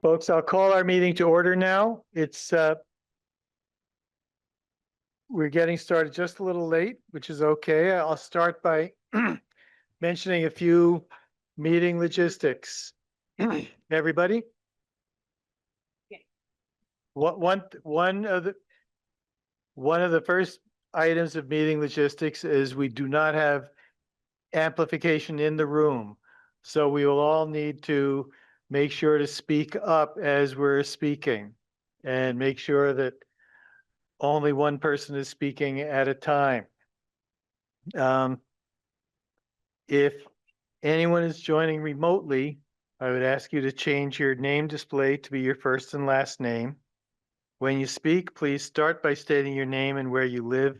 Folks, I'll call our meeting to order now. We're getting started just a little late, which is okay. I'll start by mentioning a few meeting logistics. Everybody? One of the first items of meeting logistics is we do not have amplification in the room. So we will all need to make sure to speak up as we're speaking and make sure that only one person is speaking at a time. If anyone is joining remotely, I would ask you to change your name display to be your first and last name. When you speak, please start by stating your name and where you live.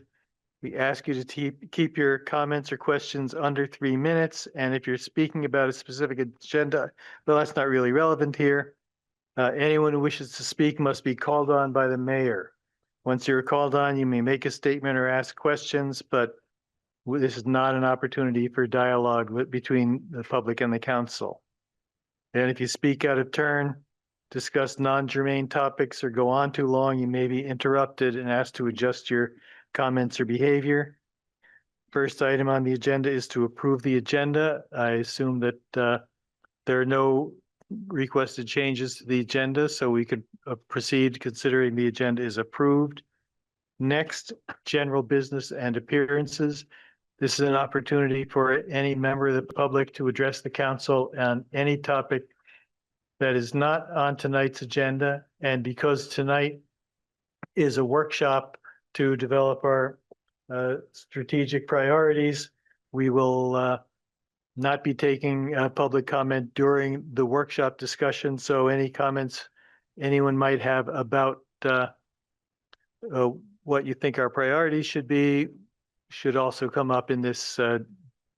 We ask you to keep your comments or questions under 3 minutes. And if you're speaking about a specific agenda, well, that's not really relevant here. Anyone who wishes to speak must be called on by the mayor. Once you're called on, you may make a statement or ask questions, but this is not an opportunity for dialogue between the public and the council. And if you speak out of turn, discuss non-germane topics, or go on too long, you may be interrupted and asked to adjust your comments or behavior. First item on the agenda is to approve the agenda. I assume that there are no requested changes to the agenda, so we could proceed considering the agenda is approved. Next, general business and appearances. This is an opportunity for any member of the public to address the council on any topic that is not on tonight's agenda. And because tonight is a workshop to develop our strategic priorities, we will not be taking public comment during the workshop discussion. So any comments anyone might have about what you think our priorities should be should also come up in this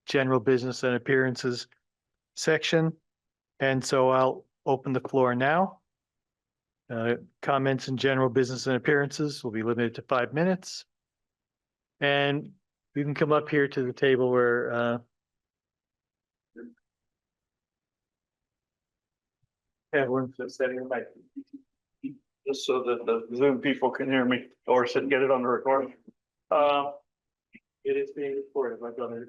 general business and appearances section. And so I'll open the floor now. Comments in general business and appearances will be limited to 5 minutes. And you can come up here to the table where everyone's setting the mic. Just so that the Zoom people can hear me or get it on the recording. It is being recorded. I've done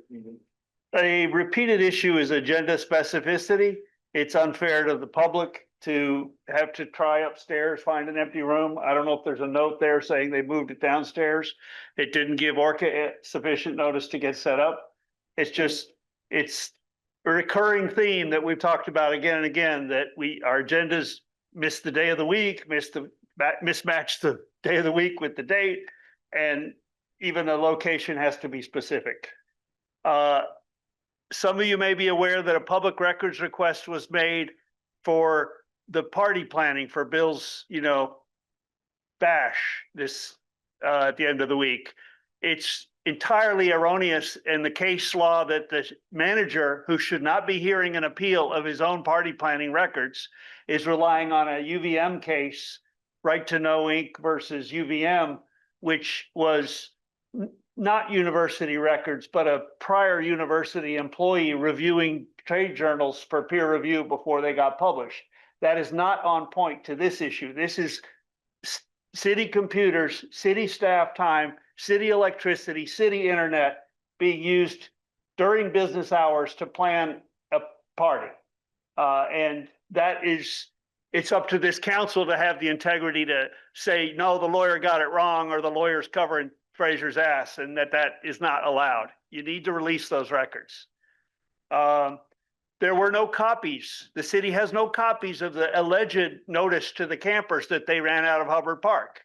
it. A repeated issue is agenda specificity. It's unfair to the public to have to try upstairs, find an empty room. I don't know if there's a note there saying they moved it downstairs. It didn't give Orca sufficient notice to get set up. It's a recurring theme that we've talked about again and again, that our agendas miss the day of the week, mismatch the day of the week with the date, and even the location has to be specific. Some of you may be aware that a public records request was made for the party planning for Bill's, bash this at the end of the week. It's entirely erroneous in the case law that the manager, who should not be hearing an appeal of his own party planning records, is relying on a UVM case, Right to Know Inc. versus UVM, which was not university records, but a prior university employee reviewing trade journals for peer review before they got published. That is not on point to this issue. This is city computers, city staff time, city electricity, city internet being used during business hours to plan a party. And that is, it's up to this council to have the integrity to say, no, the lawyer got it wrong, or the lawyer's covering Fraser's ass, and that is not allowed. You need to release those records. There were no copies. The city has no copies of the alleged notice to the campers that they ran out of Hubbard Park.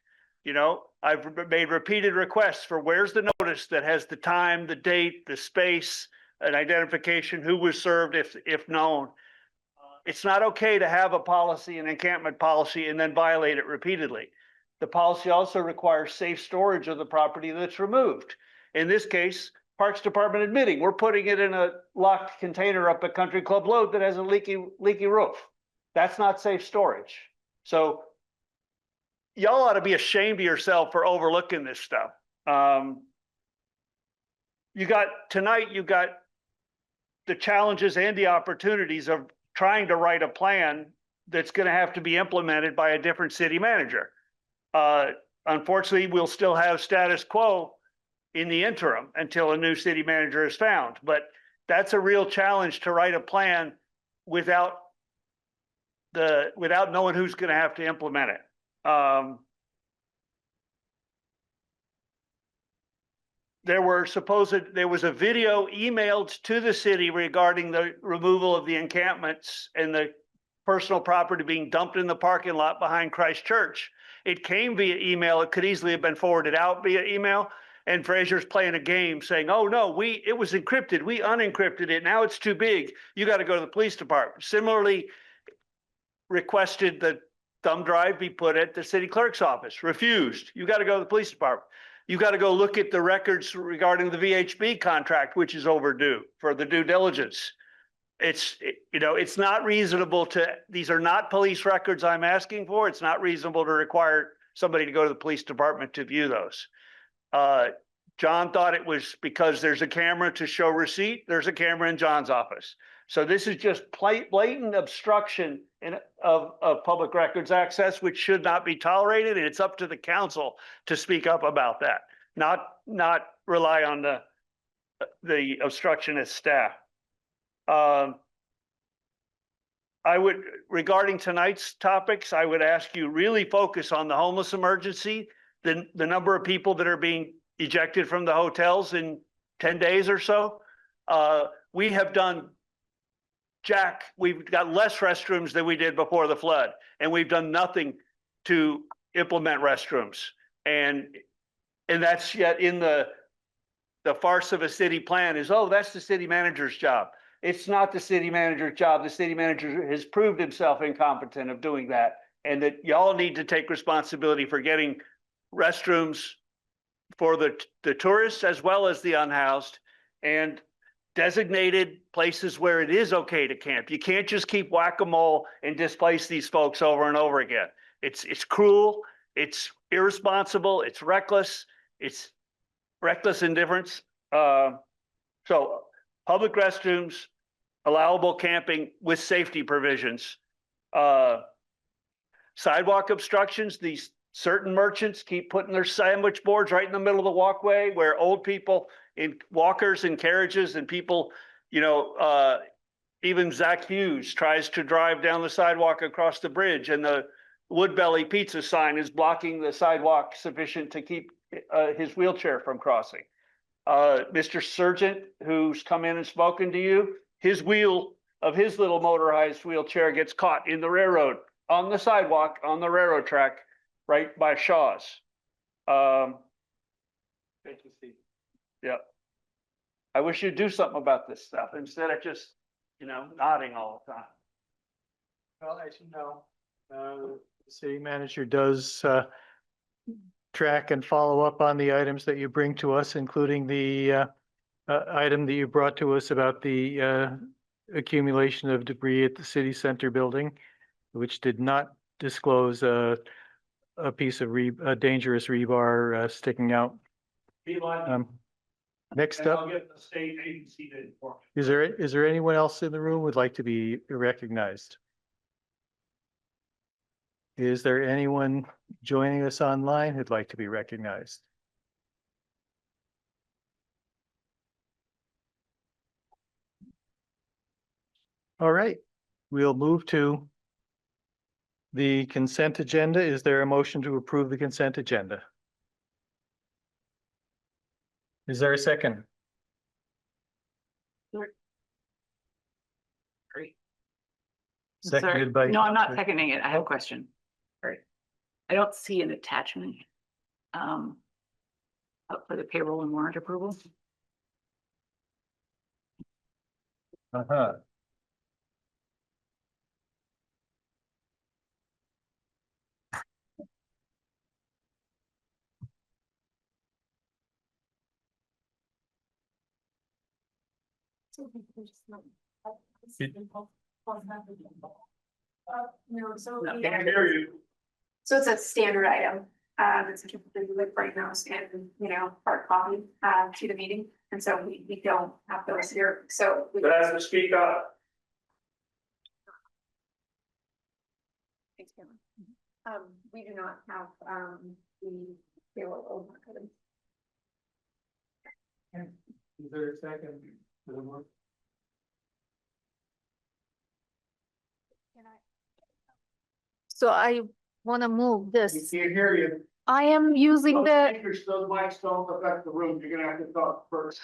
I've made repeated requests for where's the notice that has the time, the date, the space, an identification, who was served if known. It's not okay to have a policy, an encampment policy, and then violate it repeatedly. The policy also requires safe storage of the property that's removed. In this case, Parks Department admitting we're putting it in a locked container up at Country Club Load that has a leaky roof. That's not safe storage. So y'all ought to be ashamed of yourself for overlooking this stuff. You got the challenges and the opportunities of trying to write a plan that's going to have to be implemented by a different city manager. Unfortunately, we'll still have status quo in the interim until a new city manager is found. But that's a real challenge to write a plan without knowing who's going to have to implement it. There was a video emailed to the city regarding the removal of the encampments and the personal property being dumped in the parking lot behind Christ Church. It came via email. It could easily have been forwarded out via email. And Fraser's playing a game saying, oh no, it was encrypted. We unencrypted it. Now it's too big. You got to go to the police department. Similarly, requested the thumb drive be put at the city clerk's office. Refused. You got to go to the police department. You got to go look at the records regarding the VHB contract, which is overdue for the due diligence. It's not reasonable these are not police records I'm asking for. It's not reasonable to require somebody to go to the police department to view those. John thought it was because there's a camera to show receipt. There's a camera in John's office. So this is just blatant obstruction of public records access, which should not be tolerated. And it's up to the council to speak up about that, not rely on the obstructionist staff. Regarding tonight's topics, I would ask you really focus on the homeless emergency, the number of people that are being ejected from the hotels in 10 days or so. We have done, Jack, we've got less restrooms than we did before the flood, and we've done nothing to implement restrooms. And that's yet in the farce of a city plan is, oh, that's the city manager's job. It's not the city manager's job. The city manager has proved himself incompetent of doing that, and that y'all need to take responsibility for getting restrooms for the tourists as well as the unhoused, and designated places where it is okay to camp. You can't just keep whack-a-mole and displace these folks over and over again. It's cruel, it's irresponsible, it's reckless indifference. So public restrooms, allowable camping with safety provisions. Sidewalk obstructions, these certain merchants keep putting their sandwich boards right in the middle of the walkway where old people in walkers and carriages and people, even Zach Hughes tries to drive down the sidewalk across the bridge, and the Woodbelly pizza sign is blocking the sidewalk sufficient to keep his wheelchair from crossing. Mr. Sergeant, who's come in and spoken to you, his wheel of his little motorized wheelchair gets caught in the railroad, on the sidewalk, on the railroad track, right by Shaw's. Thank you, Steve. Yeah. I wish you'd do something about this stuff instead of just, nodding all the time. Well, as you know, the city manager does track and follow up on the items that you bring to us, including the item that you brought to us about the accumulation of debris at the city center building, which did not disclose a piece of dangerous rebar sticking out. Next up, I'll get the state agency to inform me. is there anyone else in the room who would like to be recognized? Is there anyone joining us online who'd like to be recognized? All right, we'll move to the consent agenda. Is there a motion to approve the consent agenda? Is there a second? Great. Seconded by. No, I'm not seconding it. I have a question. Right. I don't see an attachment up for the payroll and warrant approval. Uh-huh. No, so. No. yeah. Can't hear you. So it's a standard item, it's typically like right now, and, hard copy, to the meeting, and so we don't have those here, so. But as to speak up. We do not have, the payroll over items. Is there a second for the motion? So I wanna move We this. can't hear you. I am using Those the, speakers, those mics don't affect the room. You're gonna have to talk first.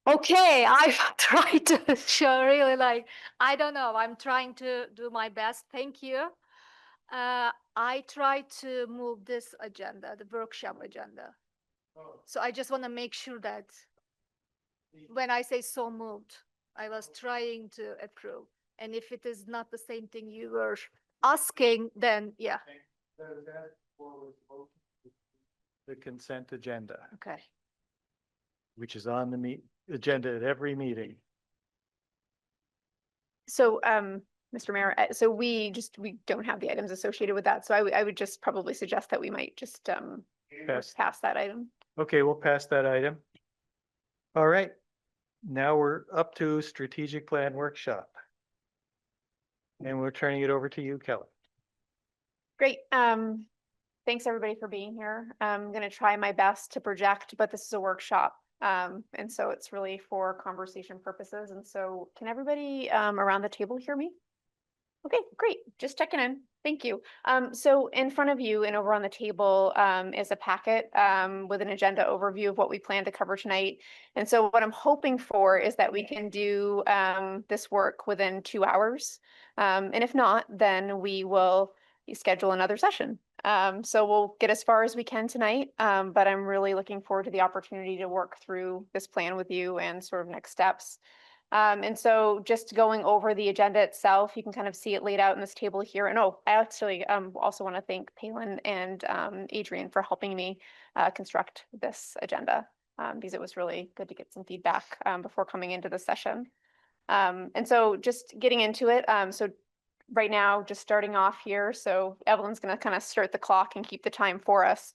okay, I've tried to show really like, I don't know, I'm trying to do my best. Thank you. I try to move this agenda, the workshop agenda. So I just wanna make sure that when I say so moved, I was trying to approve. And if it is not the same thing you were asking, then yeah, The consent agenda, okay. which is on the agenda at every meeting. So, Mr. Mayor, so we don't have the items associated with that, so I would just probably suggest that we might just, Pass. pass that item. Okay, we'll pass that item. All right. Now we're up to strategic plan workshop. And we're turning it over to you, Kelly. Great, thanks everybody for being here. I'm gonna try my best to project, but this is a workshop. And so it's really for conversation purposes, and so can everybody, around the table hear me? Okay, great, just checking in, thank you. So in front of you and over on the table, is a packet, with an agenda overview of what we plan to cover tonight. And so what I'm hoping for is that we can do, this work within 2 hours. And if not, then we will schedule another session. So we'll get as far as we can tonight, but I'm really looking forward to the opportunity to work through this plan with you and sort of next steps. And so just going over the agenda itself, you can kind of see it laid out in this table here. And oh, I actually also want to thank Palin and Adrian for helping me construct this agenda, because it was really good to get some feedback before coming into the session. And so just getting into it. So right now, just starting off here. So Evelyn's going to kind of start the clock and keep the time for us.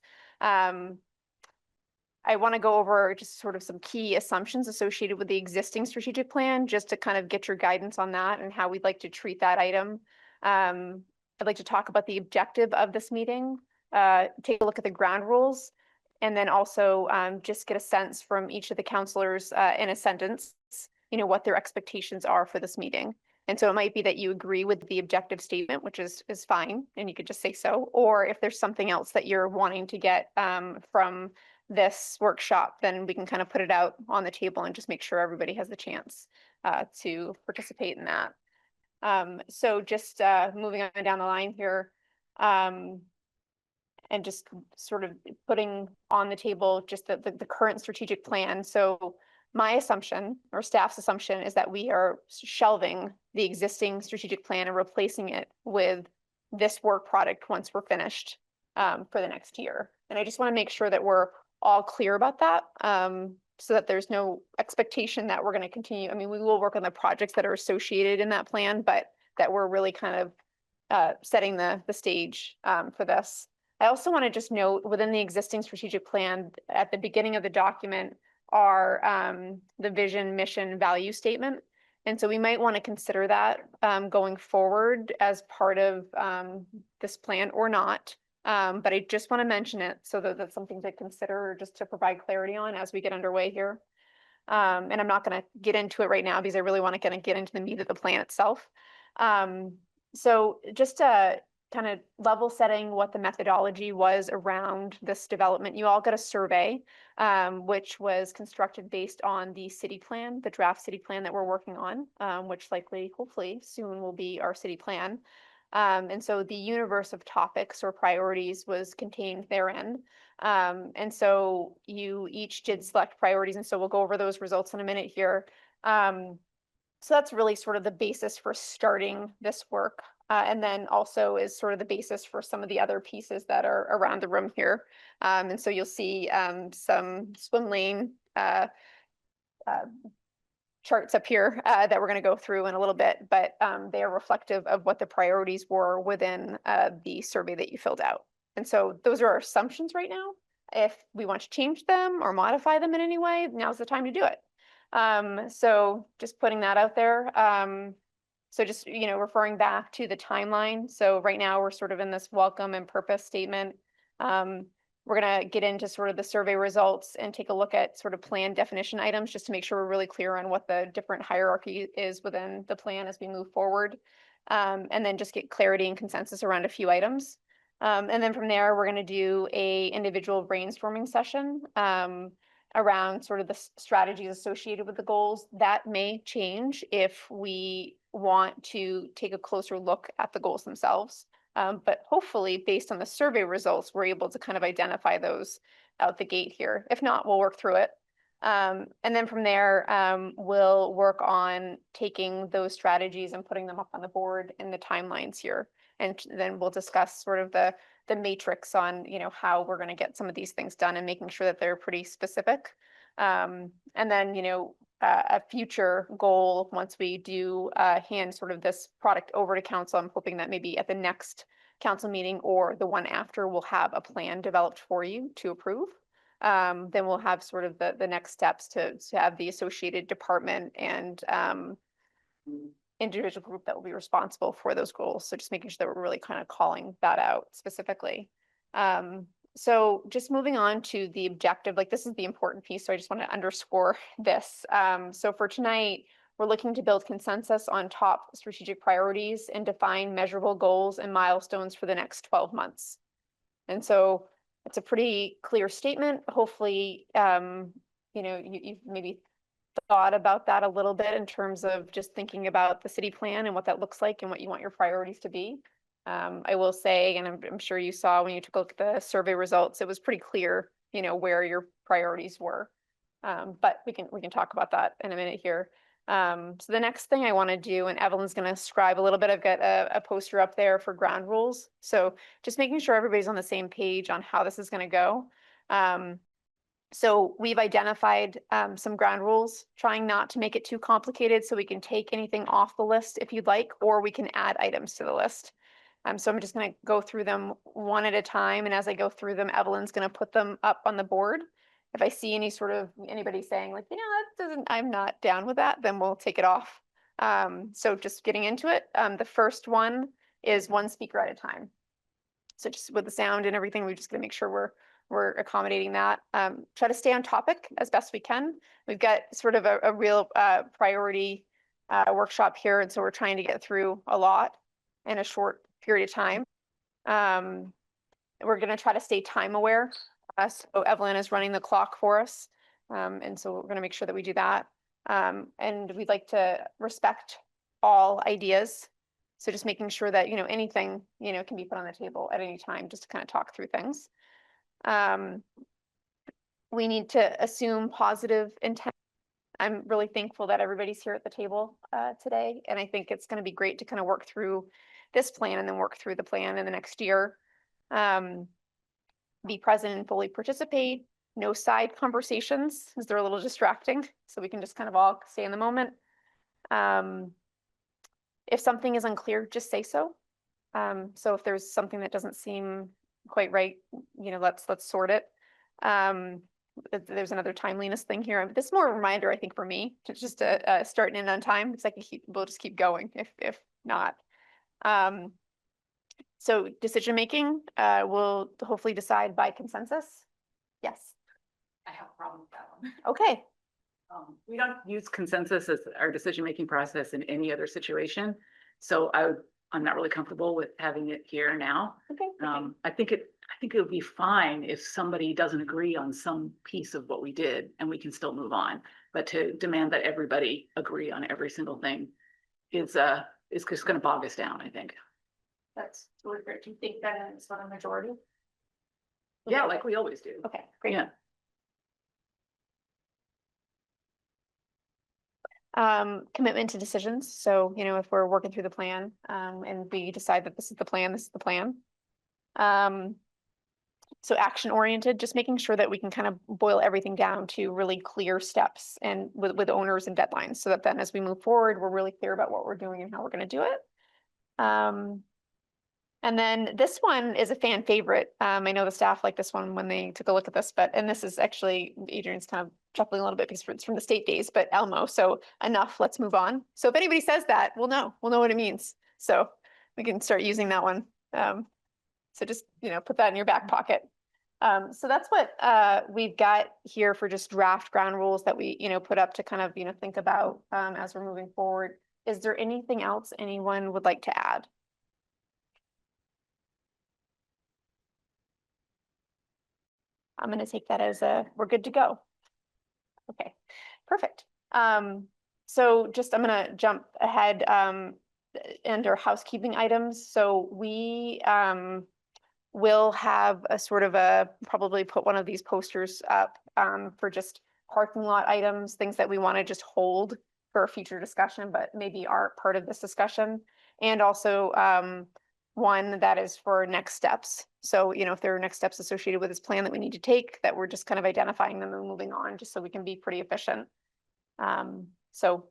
I want to go over just sort of some key assumptions associated with the existing strategic plan, just to kind of get your guidance on that and how we'd like to treat that item. I'd like to talk about the objective of this meeting, take a look at the ground rules, and then also just get a sense from each of the counselors in a sentence, what their expectations are for this meeting. And so it might be that you agree with the objective statement, which is fine, and you could just say so. Or if there's something else that you're wanting to get from this workshop, then we can kind of put it out on the table and just make sure everybody has the chance to participate in that. So just moving on down the line here, and just sort of putting on the table just the current strategic plan. So my assumption or staff's assumption is that we are shelving the existing strategic plan and replacing it with this work product once we're finished for the next year. And I just want to make sure that we're all clear about that, so that there's no expectation that we're going to continue. I mean, we will work on the projects that are associated in that plan, but that we're really kind of setting the stage for this. I also want to just note within the existing strategic plan at the beginning of the document are the vision, mission, value statement. And so we might want to consider that going forward as part of this plan or not. But I just want to mention it so that that's something to consider, or just to provide clarity on as we get underway here. And I'm not going to get into it right now because I really want to kind of get into the meat of the plan itself. So just kind of level setting what the methodology was around this development. You all got a survey, which was constructed based on the city plan, the draft city plan that we're working on, which likely, hopefully soon will be our city plan. And so the universe of topics or priorities was contained therein. And so you each did select priorities. And so we'll go over those results in a minute here. So that's really sort of the basis for starting this work. And then also is sort of the basis for some of the other pieces that are around the room here. And so you'll see some swim lane charts up here that we're going to go through in a little bit, but they are reflective of what the priorities were within the survey that you filled out. And so those are our assumptions right now. If we want to change them or modify them in any way, now's the time to do it. So just putting that out there. So just, referring back to the timeline. So right now we're sort of in this welcome and purpose statement. We're gonna get into sort of the survey results and take a look at sort of plan definition items, just to make sure we're really clear on what the different hierarchy is within the plan as we move forward. And then just get clarity and consensus around a few items. And then from there, we're gonna do a individual brainstorming session around sort of the strategies associated with the goals. That may change if we want to take a closer look at the goals themselves. But hopefully, based on the survey results, we're able to kind of identify those out the gate here. If not, we'll work through it. And then from there, we'll work on taking those strategies and putting them up on the board in the timelines here. And then we'll discuss sort of the matrix on, how we're going to get some of these things done and making sure that they're pretty specific. And then, a future goal, once we do hand sort of this product over to council, I'm hoping that maybe at the next council meeting or the one after, we'll have a plan developed for you to approve. Then we'll have sort of the next steps to have the associated department and individual group that will be responsible for those goals. So just making sure that we're really kind of calling that out specifically. So just moving on to the objective, like this is the important piece. So I just want to underscore this. So for tonight, we're looking to build consensus on top strategic priorities and define measurable goals and milestones for the next 12 months. And so it's a pretty clear statement. Hopefully, you've maybe thought about that a little bit in terms of just thinking about the city plan and what that looks like and what you want your priorities to be. I will say, and I'm sure you saw when you took a look at the survey results, it was pretty clear, where your priorities were. But we can talk about that in a minute here. So the next thing I want to do, and Evelyn's going to scribe a little bit, I've got a poster up there for ground rules. So just making sure everybody's on the same page on how this is going to go. So we've identified some ground rules, trying not to make it too complicated so we can take anything off the list if you'd like, or we can add items to the list. So I'm just going to go through them one at a time. And as I go through them, Evelyn's going to put them up on the board. If I see anybody saying like, I'm not down with that, then we'll take it off. So just getting into it. The first one is one speaker at a time. So just with the sound and everything, we're just going to make sure we're accommodating that. Try to stay on topic as best we can. We've got sort of a real priority workshop here. And so we're trying to get through a lot in a short period of time. We're going to try to stay time aware. So Evelyn is running the clock for us. And so we're going to make sure that we do that. And we'd like to respect all ideas. So just making sure that, anything, can be put on the table at any time, just to kind of talk through things. We need to assume positive intent. I'm really thankful that everybody's here at the table today. And I think it's going to be great to kind of work through this plan and then work through the plan in the next year. Be present and fully participate. No side conversations, because they're a little distracting. So we can just kind of all stay in the moment. If something is unclear, just say so. So if there's something that doesn't seem quite right, let's sort it. There's another timeliness thing here. This is more a reminder, I think, for me to just start in on time. It's like we'll just keep going if not. So decision making, we'll hopefully decide by consensus. Yes. I have a problem with that one. Okay. We don't use consensus as our decision-making process in any other situation. So I'm not really comfortable with having it here now. Okay. I think it would be fine if somebody doesn't agree on some piece of what we did and we can still move on. But to demand that everybody agree on every single thing is just going to bog us down, I think. That's really great. Do you think that is what a majority? Yeah, like we always do. Okay, great. Yeah. Commitment to decisions. So, if we're working through the plan, and we decide that this is the plan, this is the plan. So action oriented, just making sure that we can kind of boil everything down to really clear steps and with owners and deadlines, so that then as we move forward, we're really clear about what we're doing and how we're going to do it. And then this one is a fan favorite. I know the staff liked this one when they took a look at this, and this is actually, Adrian's kind of chuckling a little bit because it's from the state days, but Elmo, so enough, let's move on. So if anybody says that, we'll know what it means. So we can start using that one. So just, put that in your back pocket. So that's what we've got here for just draft ground rules that we, put up to kind of, think about as we're moving forward. Is there anything else anyone would like to add? I'm going to take that as we're good to go. Okay, perfect. So just I'm going to jump ahead under housekeeping items. So we will have a sort of probably put one of these posters up for just parking lot items, things that we want to just hold for a future discussion, but maybe aren't part of this discussion. And also one that is for next steps. So, if there are next steps associated with this plan that we need to take, that we're just kind of identifying them and moving on, just so we can be pretty efficient. So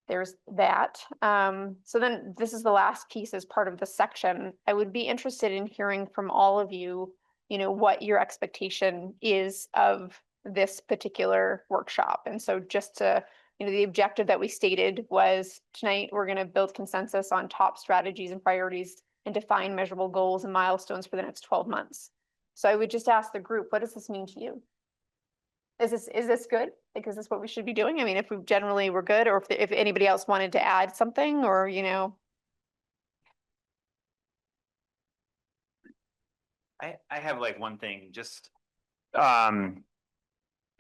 there's that. So then this is the last piece as part of the section. I would be interested in hearing from all of you, what your expectation is of this particular workshop. And so just to, the objective that we stated was tonight, we're going to build consensus on top strategies and priorities and define measurable goals and milestones for the next 12 months. So I would just ask the group, what does this mean to you? Is this good? Like, is this what we should be doing? I mean, if we generally were good, or if anybody else wanted to add something, or, I have like one thing, just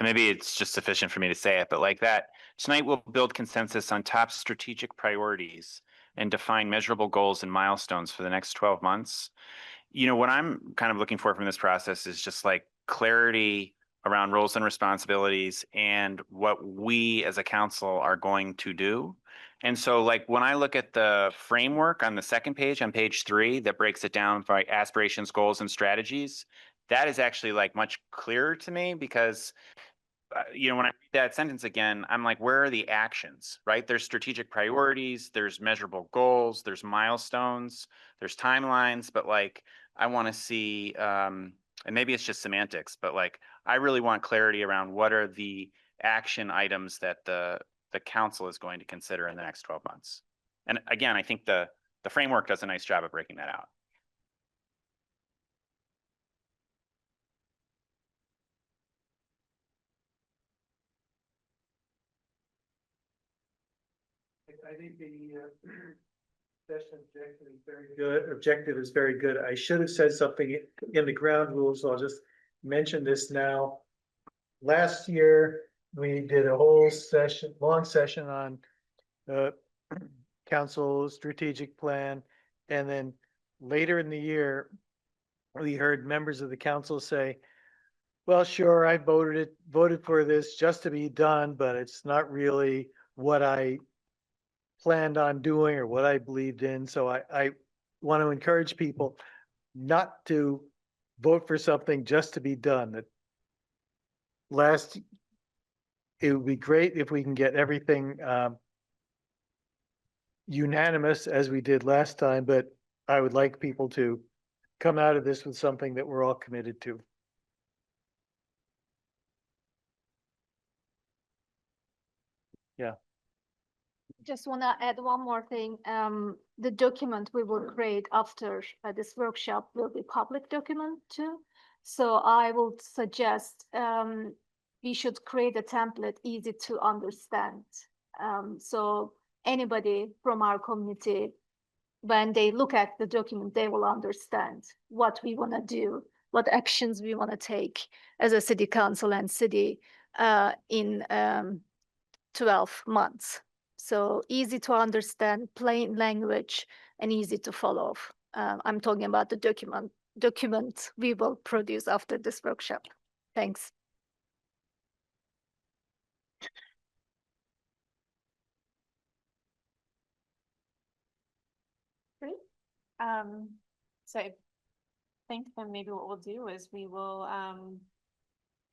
maybe it's just sufficient for me to say it, but like that, tonight we'll build consensus on top strategic priorities and define measurable goals and milestones for the next 12 months. What I'm kind of looking for from this process is just like clarity around roles and responsibilities and what we as a council are going to do. And so like when I look at the framework on the second page, on page 3, that breaks it down by aspirations, goals, and strategies, that is actually like much clearer to me, because when I read that sentence again, I'm like, where are the actions, right? There's strategic priorities, there's measurable goals, there's milestones, there's timelines, but like, I want to see, and maybe it's just semantics, but like, I really want clarity around what are the action items that the council is going to consider in the next 12 months. And again, I think the framework does a nice job of breaking that out. I think the session objective is very good. Objective is very good. I should have said something in the ground rules, so I'll just mention this now. Last year, we did a whole session, long session on the council strategic plan. And then later in the year, we heard members of the council say, well, sure, I voted for this just to be done, but it's not really what I planned on doing or what I believed in. So I want to encourage people not to vote for something just to be done. It would be great if we can get everything unanimous as we did last time, but I would like people to come out of this with something that we're all committed to. Yeah. Just want to add one more thing. The document we will create after this workshop will be public document too. So I would suggest we should create a template easy to understand. So anybody from our community, when they look at the document, they will understand what we want to do, what actions we want to take as a city council and city in 12 months. So easy to understand, plain language, and easy to follow. I'm talking about the document we will produce after this workshop. Thanks. great. So I think then maybe what we'll do is we will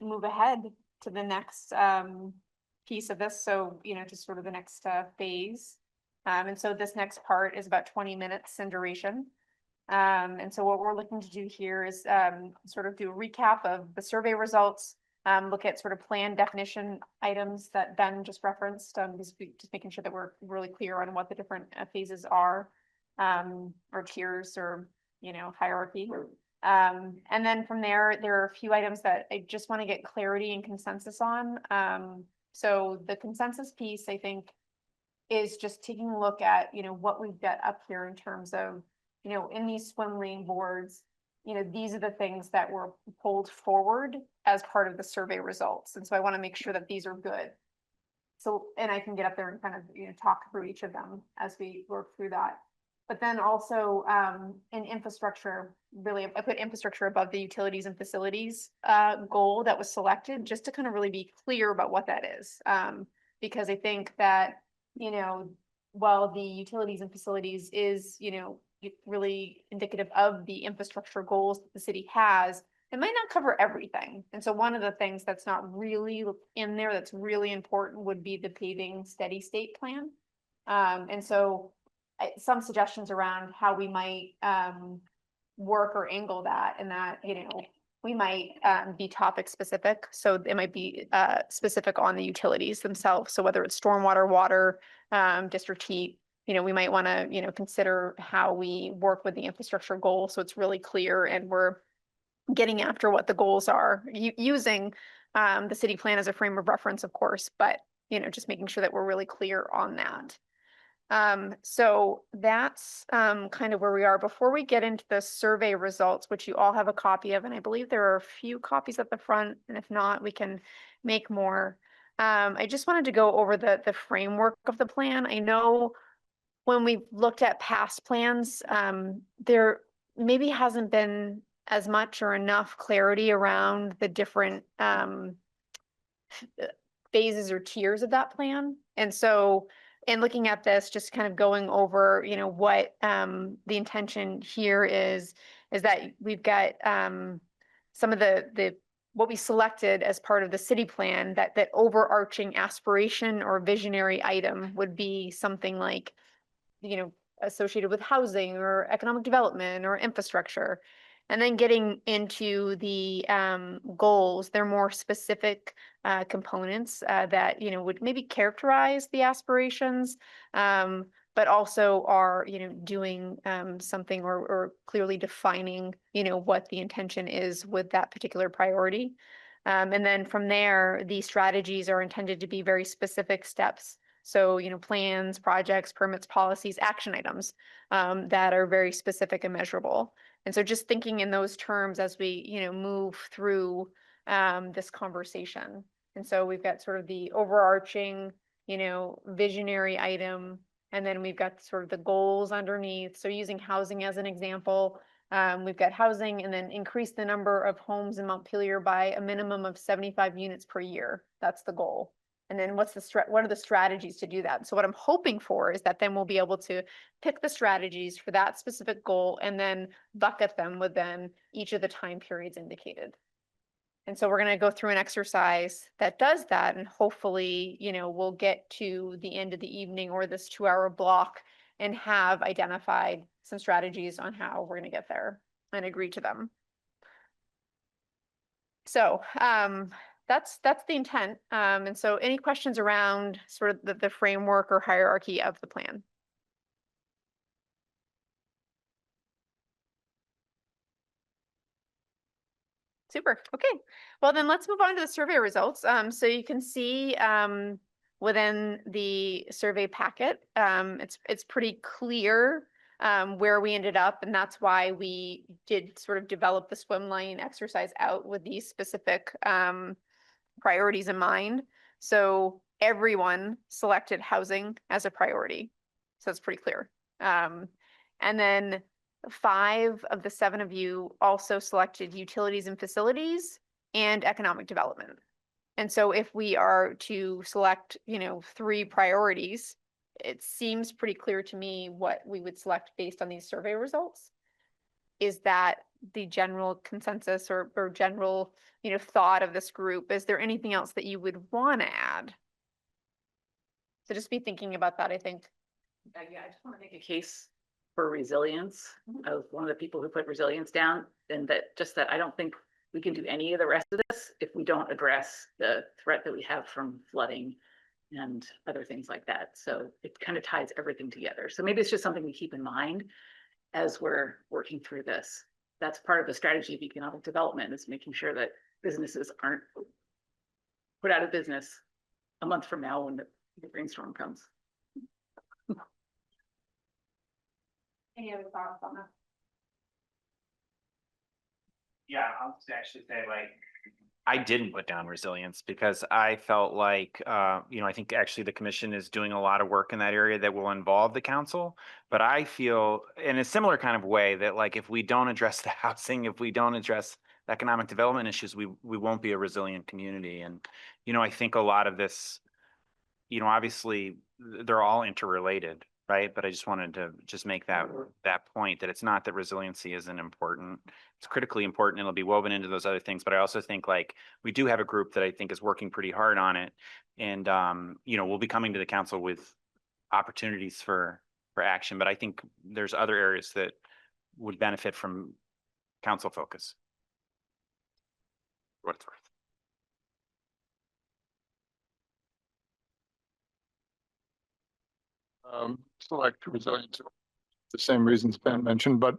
move ahead to the next piece of this. So, to sort of the next phase. And so this next part is about 20 minutes in duration. And so what we're looking to do here is sort of do a recap of the survey results, look at sort of plan definition items that Ben just referenced, just making sure that we're really clear on what the different phases are, or tiers or, hierarchy. And then from there, there are a few items that I just want to get clarity and consensus on. So the consensus piece, I think, is just taking a look at, what we've got up here in terms of, in these swim lane boards, these are the things that were pulled forward as part of the survey results. And so I want to make sure that these are good. So, and I can get up there and kind of, talk through each of them as we work through that. But then also in infrastructure, really, I put infrastructure above the utilities and facilities goal that was selected, just to kind of really be clear about what that is. Because I think that, while the utilities and facilities is, really indicative of the infrastructure goals that the city has, it might not cover everything. And so one of the things that's not really in there that's really important would be the paving steady state plan. And so some suggestions around how we might work or angle that, and that, we might be topic specific. So it might be specific on the utilities themselves. So whether it's stormwater, water, district heat, we might want to, consider how we work with the infrastructure goal. So it's really clear and we're getting after what the goals are, using the city plan as a frame of reference, of course, but, just making sure that we're really clear on that. So that's kind of where we are. Before we get into the survey results, which you all have a copy of, and I believe there are a few copies at the front, and if not, we can make more. I just wanted to go over the framework of the plan. I know when we looked at past plans, there maybe hasn't been as much or enough clarity around the different phases or tiers of that plan. And so in looking at this, just kind of going over, what the intention here is that we've got some of the what we selected as part of the city plan, that overarching aspiration or visionary item would be something like, associated with housing or economic development or infrastructure. And then getting into the goals, they're more specific components that, would maybe characterize the aspirations, but also are, doing something or clearly defining, what the intention is with that particular priority. And then from there, the strategies are intended to be very specific steps. So, plans, projects, permits, policies, action items that are very specific and measurable. And so just thinking in those terms as we, move through this conversation. And so we've got sort of the overarching, visionary item, and then we've got sort of the goals underneath. So using housing as an example, we've got housing and then increase the number of homes in Montpelier by a minimum of 75 units per year. That's the goal. And then what are the strategies to do that? So what I'm hoping for is that then we'll be able to pick the strategies for that specific goal and then bucket them within each of the time periods indicated. And so we're going to go through an exercise that does that, and hopefully, we'll get to the end of the evening or this 2-hour block and have identified some strategies on how we're going to get there and agree to them. So, that's the intent. And so any questions around sort of the framework or hierarchy of the plan? Super. Okay. Well, then let's move on to the survey results. So you can see within the survey packet, it's pretty clear where we ended up, and that's why we did sort of develop the swim lane exercise out with these specific priorities in mind. So everyone selected housing as a priority. So it's pretty clear. And then 5 of the 7 of you also selected utilities and facilities and economic development. And so if we are to select, 3 priorities, it seems pretty clear to me what we would select based on these survey results. Is that the general consensus or general, thought of this group? Is there anything else that you would want to add? So just be thinking about that, I think. Yeah, I just want to make a case for resilience. I was one of the people who put resilience down, and that I don't think we can do any of the rest of this if we don't address the threat that we have from flooding and other things like that. So it kind of ties everything together. So maybe it's just something we keep in mind as we're working through this. That's part of the strategy of economic development, is making sure that businesses aren't put out of business a month from now when the rainstorm comes. Any other thoughts on that? Yeah, I'll just actually say I didn't put down resilience because I felt like, I think actually the commission is doing a lot of work in that area that will involve the council. But I feel in a similar kind of way that if we don't address the housing, if we don't address the economic development issues, we won't be a resilient community. And, I think a lot of this, obviously they're all interrelated, right? But I just wanted to just make that point that it's not that resiliency isn't important. It's critically important. It'll be woven into those other things. But I also think we do have a group that I think is working pretty hard on it. And, we'll be coming to the council with opportunities for action. But I think there's other areas that would benefit from council focus. For what it's worth. Select resilience, the same reasons Ben mentioned, but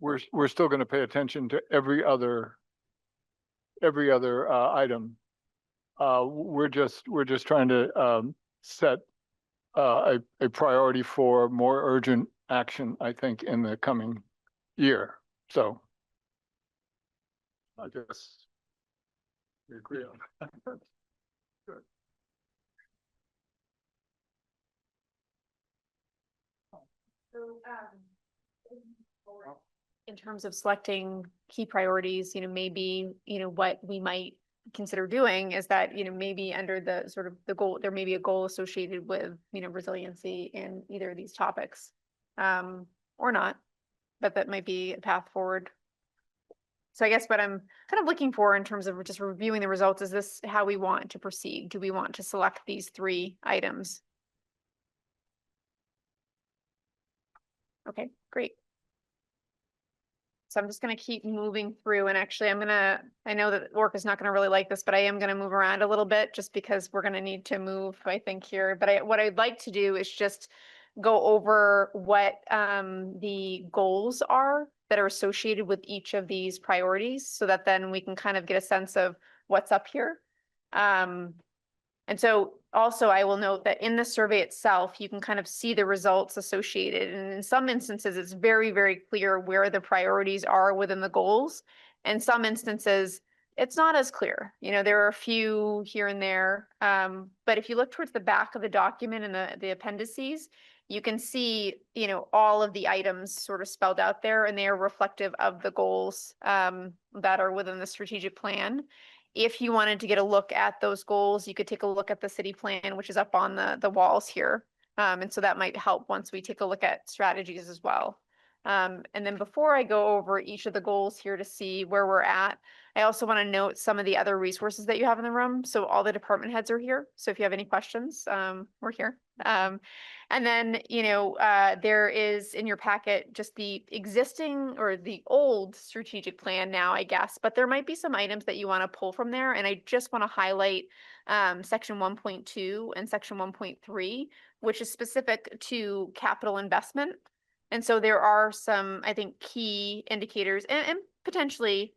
we're still going to pay attention to every other item. We're just trying to set a priority for more urgent action, I think, in the coming year. So I guess we agree on that. Good. In terms of selecting key priorities, maybe, what we might consider doing is that, maybe under the sort of the goal, there may be a goal associated with, resiliency in either of these topics, or not, but that might be a path forward. So I guess what I'm kind of looking for in terms of just reviewing the results, is this how we want to proceed? Do we want to select these 3 items? Okay, great. So I'm just going to keep moving through, and actually I know that Orca's not going to really like this, but I am going to move around a little bit just because we're going to need to move, I think, here. But what I'd like to do is just go over what the goals are that are associated with each of these priorities, so that then we can kind of get a sense of what's up here. And so also I will note that in the survey itself, you can kind of see the results associated. And in some instances, it's very, very clear where the priorities are within the goals. In some instances, it's not as clear. There are a few here and there. But if you look towards the back of the document and the appendices, you can see, all of the items sort of spelled out there, and they are reflective of the goals that are within the strategic plan. If you wanted to get a look at those goals, you could take a look at the city plan, which is up on the walls here. And so that might help once we take a look at strategies as well. And then before I go over each of the goals here to see where we're at, I also want to note some of the other resources that you have in the room. So all the department heads are here. So if you have any questions, we're here. And then, there is in your packet just the existing or the old strategic plan now, I guess, but there might be some items that you want to pull from there. And I just want to highlight section 1.2 and section 1.3, which is specific to capital investment. And so there are some, I think, key indicators and potentially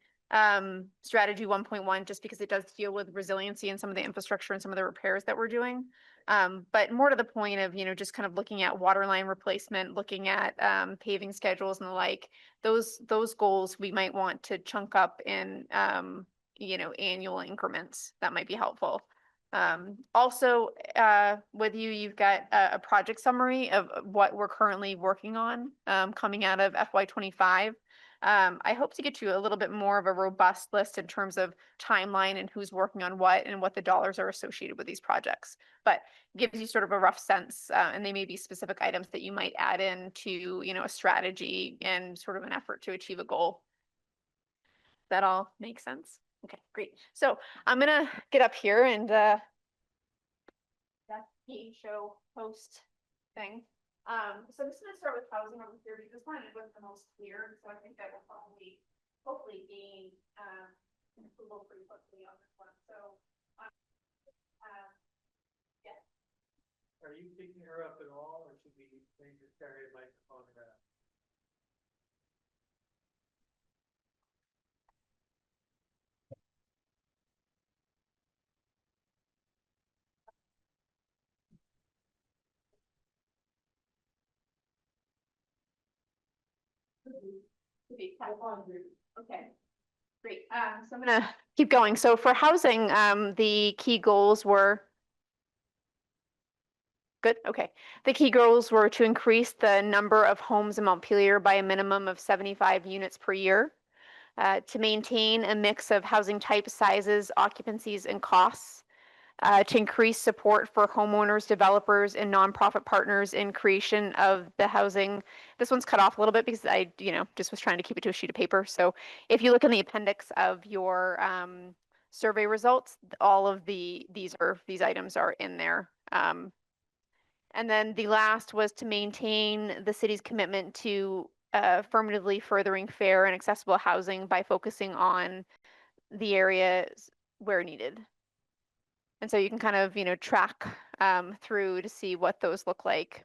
strategy 1.1, just because it does deal with resiliency and some of the infrastructure and some of the repairs that we're doing. But more to the point of, just kind of looking at water line replacement, looking at paving schedules and the like, those goals we might want to chunk up in, annual increments. That might be helpful. Also, with you've got a project summary of what we're currently working on coming out of FY25. I hope to get you a little bit more of a robust list in terms of timeline and who's working on what and what the dollars are associated with these projects, but gives you sort of a rough sense, and they may be specific items that you might add in to, a strategy and sort of an effort to achieve a goal. Does that all make sense? Okay, great. So I'm gonna get up here and that game show host thing. So I'm just gonna start with housing on here because this one was the most clear, so I think that will probably, hopefully gain, an approval pretty quickly on this one, so. Yeah. Are you picking her up at all, or should we maybe just carry a microphone around? Okay, great. So I'm gonna keep going. So for housing, the key goals were. Good, okay. The key goals were to increase the number of homes in Montpelier by a minimum of 75 units per year. To maintain a mix of housing types, sizes, occupancies, and costs. To increase support for homeowners, developers, and nonprofit partners in creation of the housing. This one's cut off a little bit because I, just was trying to keep it to a sheet of paper. So if you look in the appendix of your survey results, all of these items are in there. And then the last was to maintain the city's commitment to affirmatively furthering fair and accessible housing by focusing on the areas where needed. And so you can kind of, track through to see what those look like.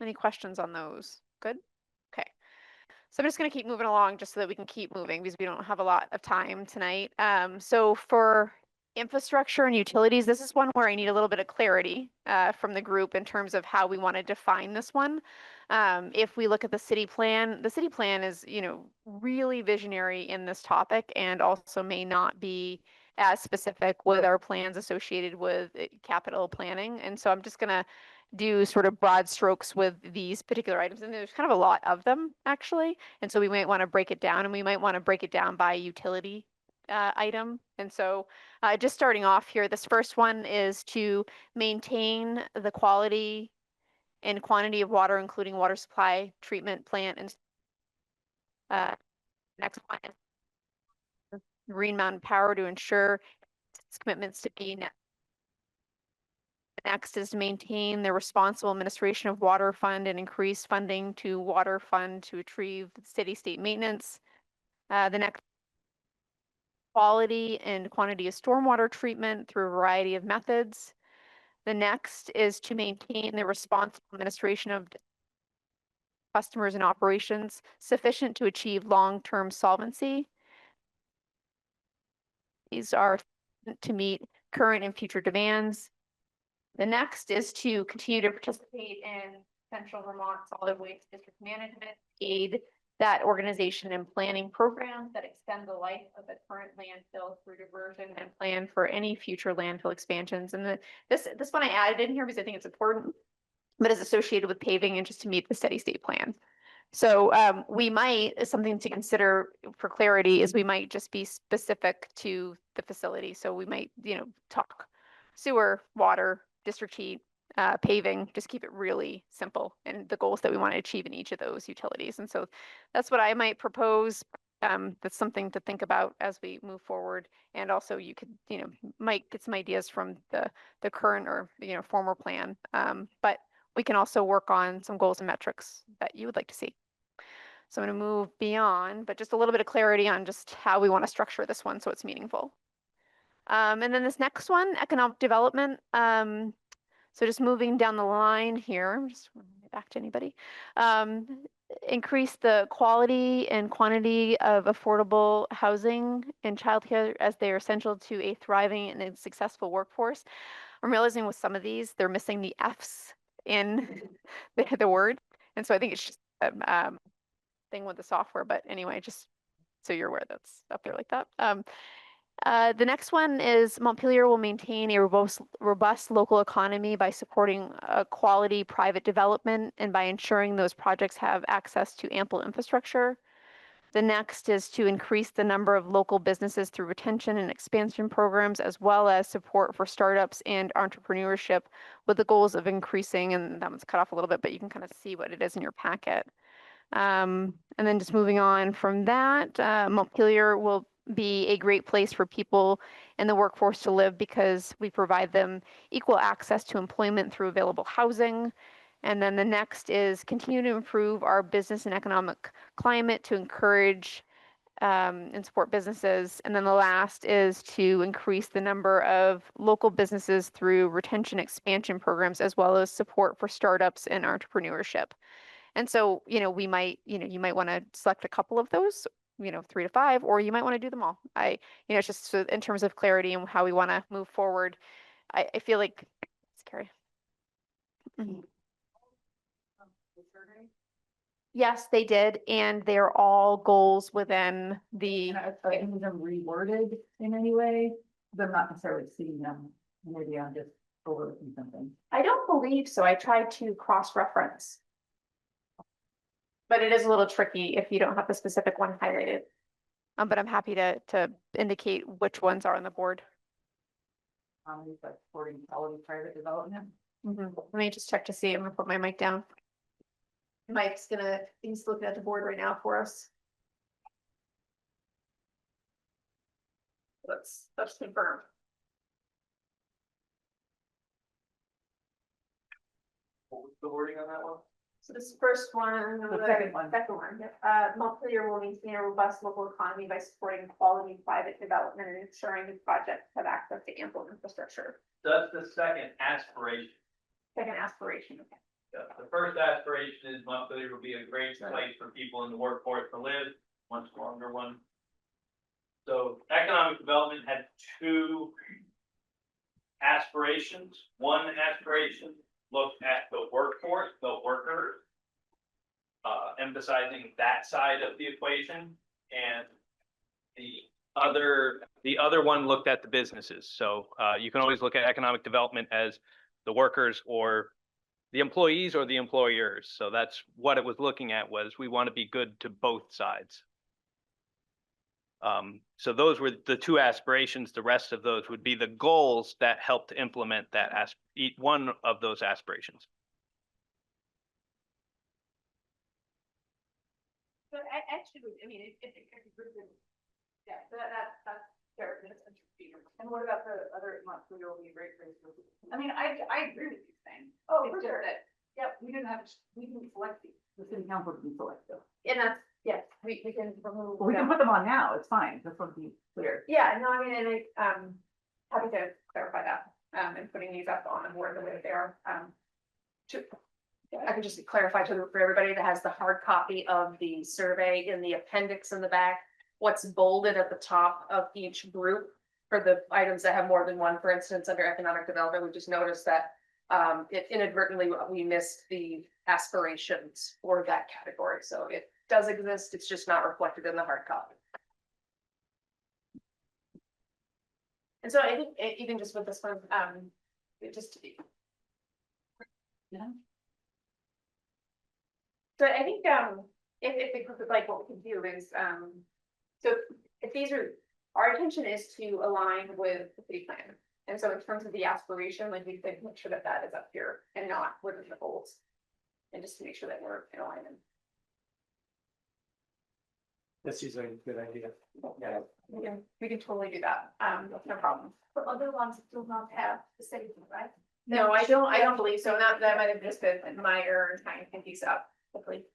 Any questions on those? Good? Okay. So I'm just going to keep moving along just so that we can keep moving because we don't have a lot of time tonight. So for infrastructure and utilities, this is one where I need a little bit of clarity from the group in terms of how we want to define this one. If we look at the city plan is, really visionary in this topic and also may not be as specific with our plans associated with capital planning. And so I'm just going to do sort of broad strokes with these particular items. And there's kind of a lot of them actually. And so we might want to break it down and we might want to break it down by utility item. And so just starting off here, this first one is to maintain the quality and quantity of water, including water supply, treatment plant, and next one is Green Mountain Power to ensure its commitments to be net. Next is to maintain the responsible administration of water fund and increase funding to water fund to achieve steady state maintenance. The next, quality and quantity of stormwater treatment through a variety of methods. The next is to maintain the responsible administration of customers and operations sufficient to achieve long-term solvency. These are to meet current and future demands. The next is to continue to participate in Central Vermont Solid Waste District Management, aid that organization in planning programs that extend the life of the current landfill through diversion and plan for any future landfill expansions. And this one I added in here because I think it's important, but is associated with paving and just to meet the steady state plan. So we might, something to consider for clarity is we might just be specific to the facility. So we might, talk sewer, water, district heat, paving, just keep it really simple and the goals that we want to achieve in each of those utilities. And so that's what I might propose. That's something to think about as we move forward. And also you could, might get some ideas from the current or, former plan. But we can also work on some goals and metrics that you would like to see. So I'm going to move beyond, but just a little bit of clarity on just how we want to structure this one so it's meaningful. And then this next one, economic development. So just moving down the line here, just back to anybody. Increase the quality and quantity of affordable housing and childcare as they are essential to a thriving and successful workforce. I'm realizing with some of these, they're missing the F's in the word. And so I think it's just thing with the software, but anyway, just so you're aware that's up there like that. The next one is Montpelier will maintain a robust local economy by supporting a quality private development and by ensuring those projects have access to ample infrastructure. The next is to increase the number of local businesses through retention and expansion programs, as well as support for startups and entrepreneurship with the goals of increasing, and that one's cut off a little bit, but you can kind of see what it is in your packet. And then just moving on from that, Montpelier will be a great place for people in the workforce to live because we provide them equal access to employment through available housing. And then the next is continue to improve our business and economic climate to encourage and support businesses. And then the last is to increase the number of local businesses through retention expansion programs, as well as support for startups and entrepreneurship. And so, you might want to select a couple of those, 3 to 5, or you might want to do them all. It's just so in terms of clarity and how we want to move forward. I feel like, it's Carrie. Mhm. Yes, they did, and they're all goals within the. Are any of them reworded in any way? I'm not necessarily seeing them, maybe I'm just overlooking something. I don't believe so. I tried to cross-reference. But it is a little tricky if you don't have the specific one highlighted. But I'm happy to indicate which ones are on the board. Like supporting quality private development. Let me just check to see. I'm gonna put my mic down. He's looking at the board right now for us. Let's confirm. What was the wording on that one? So this first one, The second one. Montpelier will maintain a robust local economy by supporting quality private development and ensuring the projects have access to ample infrastructure. That's the second aspiration. Second aspiration, okay. The first aspiration is Montpelier will be a great place for people in the workforce to live, much longer one. So economic development had two aspirations. One aspiration looked at the workforce, the workers, emphasizing that side of the equation, and the other one looked at the businesses. So you can always look at economic development as the workers or the employees or the employers. So that's what it was looking at, was we want to be good to both sides. So those were the two aspirations. The rest of those would be the goals that help to implement that one of those aspirations. But actually, I mean, if yeah, that's fair. And what about the other Montpelier will be a great place for? I mean, I agree with you saying. Oh, It's for just sure. that, yep, we didn't select these. The city council didn't select them. And that's, yes, we can remove. Well, we can them. put them on now, it's fine, just want to be clear. Yeah, no, I mean, and happy to clarify that, and putting these up on the board the way they are, I can just clarify for everybody that has the hard copy of the survey in the appendix in the back. What's bolded at the top of each group for the items that have more than one, for instance, under economic development, we just noticed that it inadvertently, we missed the aspirations for that category. So it does exist, it's just not reflected in the hard copy. And so I think even just with this one, it just. Yeah. So I think, if the group would like, what we can do is, so if these are, our intention is to align with the city plan. And so in terms of the aspiration, like we could make sure that that is up here and not within the goals. And just to make sure that we're in alignment. That seems like a good idea. Yeah, we can totally do that. That's no problem. But other ones do not have the same, right? No, I don't believe so. That might have just been my error in trying to pick these up quickly.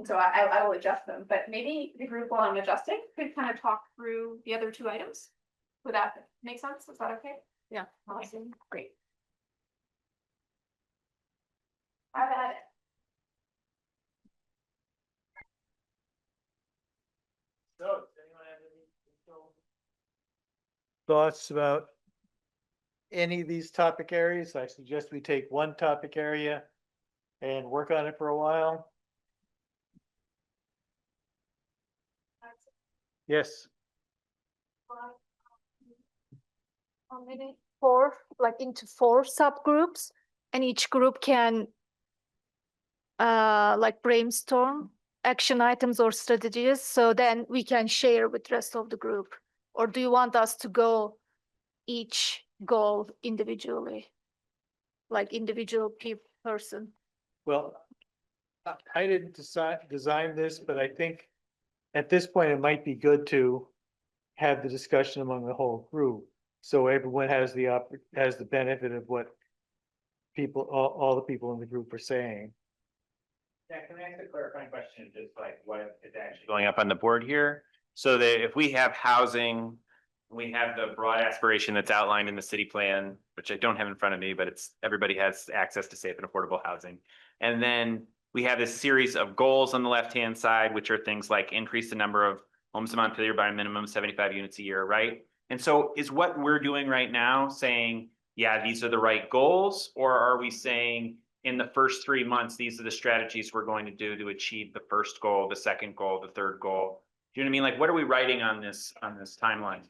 So I will adjust them, but maybe the group while I'm adjusting could kind of talk through the other two items. Would that make sense? Is that okay? Yeah. Awesome, great. Have at it. So, does anyone have any? Thoughts about any of these topic areas? I suggest we take one topic area and work on it for a while. Yes, Maybe four, like into 4 subgroups, and each group can like brainstorm action items or strategies, so then we can share with rest of the group. Or do you want us to go each goal individually? Like individual person? well, I didn't design this, but I think at this point, it might be good to have the discussion among the whole group. So everyone has the benefit of what people, all the people in the group are saying. Yeah, can I ask a clarifying question, just like what is actually going up on the board here? So that if we have housing, we have the broad aspiration that's outlined in the city plan, which I don't have in front of me, but it's, everybody has access to safe and affordable housing. And then we have this series of goals on the left-hand side, which are things like increase the number of homes in Montpelier by a minimum of 75 units a year, right? And so is what we're doing right now saying, yeah, these are the right goals, or are we saying in the first 3 months, these are the strategies we're going to do to achieve the first goal, the second goal, the third goal? Do you know what I mean? Like, what are we writing on this timeline?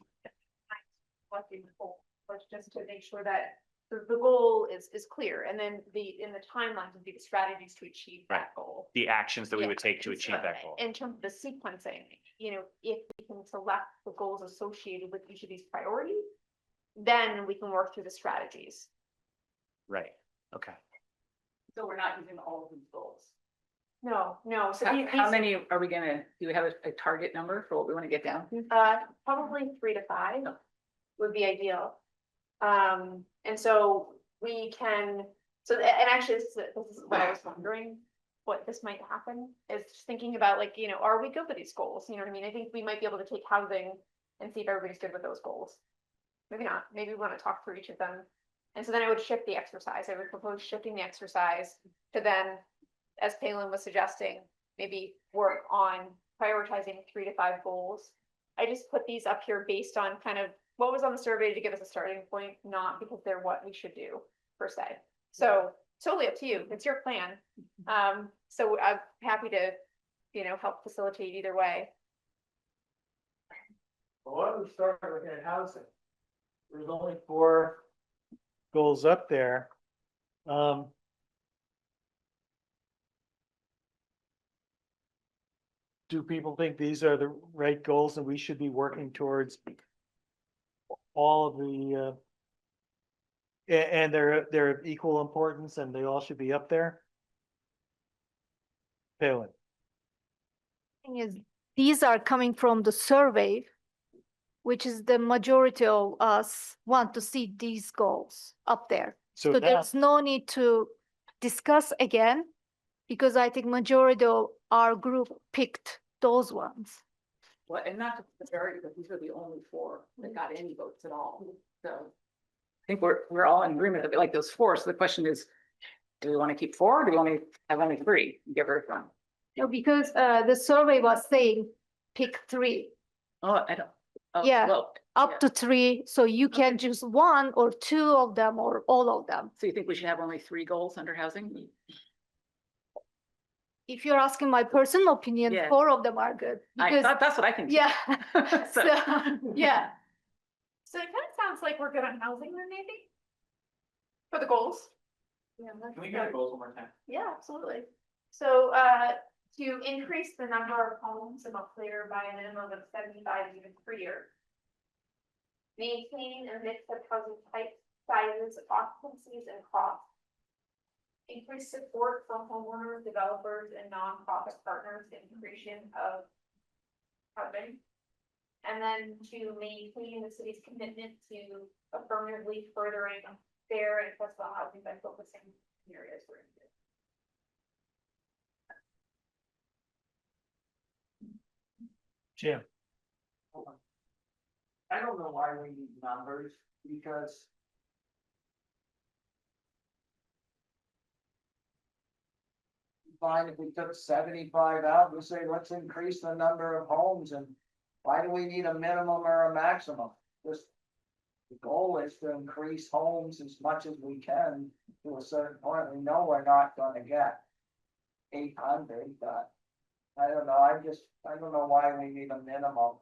Collecting the goal, but just to make sure that the goal is clear, and then in the timeline would be the strategies to achieve Right. that goal. The actions that we Yeah, would take to and achieve so that goal. In terms of the sequencing, you know, if we can select the goals associated with each of these priorities, then we can work through the strategies. Right, okay. So we're not using all of these goals. No, so How many are we gonna, do we have a target number for what we want to get down to? probably 3 to 5 Oh. would be ideal. And so we can, and actually, this is what I was wondering, what this might happen, is just thinking about, like, you know, are we good with these goals? You know what I mean? I think we might be able to take housing and see if everybody's good with those goals. Maybe not, maybe we want to talk through each of them. And so then I would shift the exercise. I would propose shifting the exercise to then, as Palin was suggesting, maybe work on prioritizing 3 to 5 goals. I just put these up here based on kind of what was on the survey to give us a starting point, not because they're what we should do per se. So totally up to you. It's your plan. So I'm happy to, you know, help facilitate either way. Well, why don't we start looking at housing? There's only 4 goals up there. Do people think these are the right goals and we should be working towards all of the, and they're of equal importance and they all should be up there? Palin. Thing is, these are coming from the survey, which is the majority of us want to see these goals up there. So So now, there's no need to discuss again, because I think majority of our group picked those ones. Well, and not the majority, but these are the only 4 that got any votes at all. So I think we're all in agreement of it, like those 4. So the question is, do we want to keep 4? Or do we only have only 3? Give her one. No, because the survey was saying pick 3, Oh, I don't. Oh, Yeah, well, up yeah. to 3, so you can choose 1 or 2 of them or all of them. So you think we should have only 3 goals under housing? If you're asking my personal opinion, Yeah. 4 of them are good. I Because, thought, that's what I think. too. yeah, So- so, yeah. So it kind of sounds like we're good on housing then, maybe? For the goals? Yeah. Can we hear the goals one more time? Yeah, absolutely. So, to increase the number of homes in Montpelier by a minimum of 75 units per year. Maintain a mix of housing types, sizes, occupancies, and costs. Increase support for homeowners, developers, and nonprofit partners in creation of housing. And then to maintain the city's commitment to affirmatively furthering fair and accessible housing by focusing on areas where it's good. Jim. I don't know why we need numbers, because fine, if we took 75 out, we say, let's increase the number of homes, and why do we need a minimum or a maximum? Just the goal is to increase homes as much as we can to a certain point. We know we're not gonna get 800, but I don't know, I don't know why we need a minimum.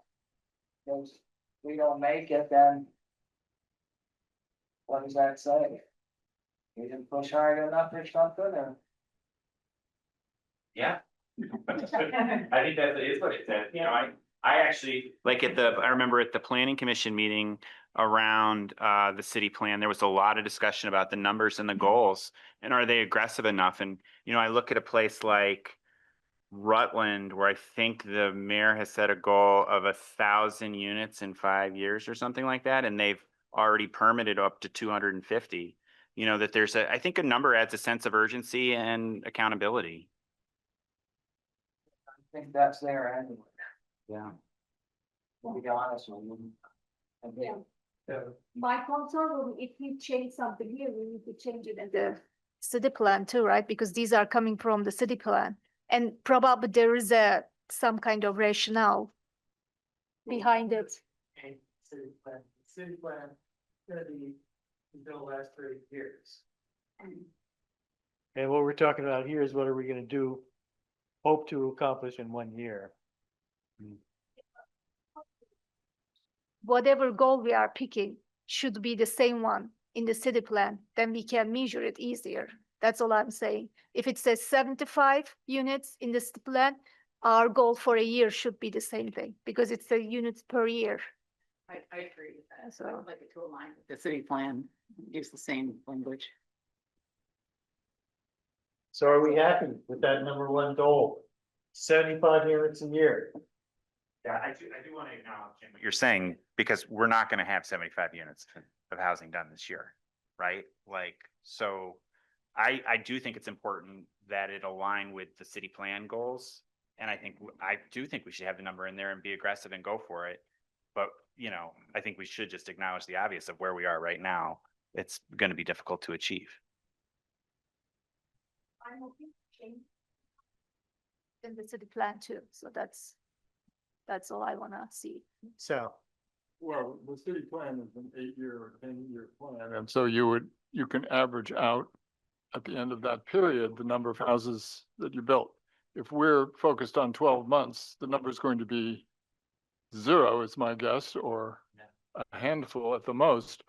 Because we don't make it, then what does that say? We didn't push hard enough or something, or? Yeah. I think that is what it says, you know, I actually, like I remember at the planning commission meeting around the city plan, there was a lot of discussion about the numbers and the goals. And are they aggressive enough? And, you know, I look at a place like Rutland, where I think the mayor has set a goal of 1,000 units in 5 years or something like that, and they've already permitted up to 250. you know, that there's I think a number adds a sense of urgency and accountability. I think that's there anyway, Yeah. to be honest with you. I think, My concern will be if we change something here, we need to change it in the city plan too, right? Because these are coming from the city plan. And probably there is some kind of rationale behind it. City plan, gonna be until the last 30 years. And what we're talking about here is what are we gonna do, hope to accomplish in 1 year? Whatever goal we are picking should be the same one in the city plan, then we can measure it easier. That's all I'm saying. If it says 75 units in the city plan, our goal for a year should be the same thing because it's the units per year. I agree with that. So- So I would like it to align with the city plan, use the same language. So are we happy with that number one goal? 75 units a year? Yeah, I do want to acknowledge what you're saying, because we're not going to have 75 units of housing done this year, right? Like, so I do think it's important that it align with the city plan goals. And I do think we should have the number in there and be aggressive and go for it. But, you know, I think we should just acknowledge the obvious of where we are right now. It's going to be difficult to achieve. I'm okay to change in the city plan too, so that's all I wanna see. So, Well, the city plan is an 8-year or 10-year plan, and so you can average out at the end of that period, the number of houses that you built. If we're focused on 12 months, the number is going to be 0, is my guess, or a handful at the most.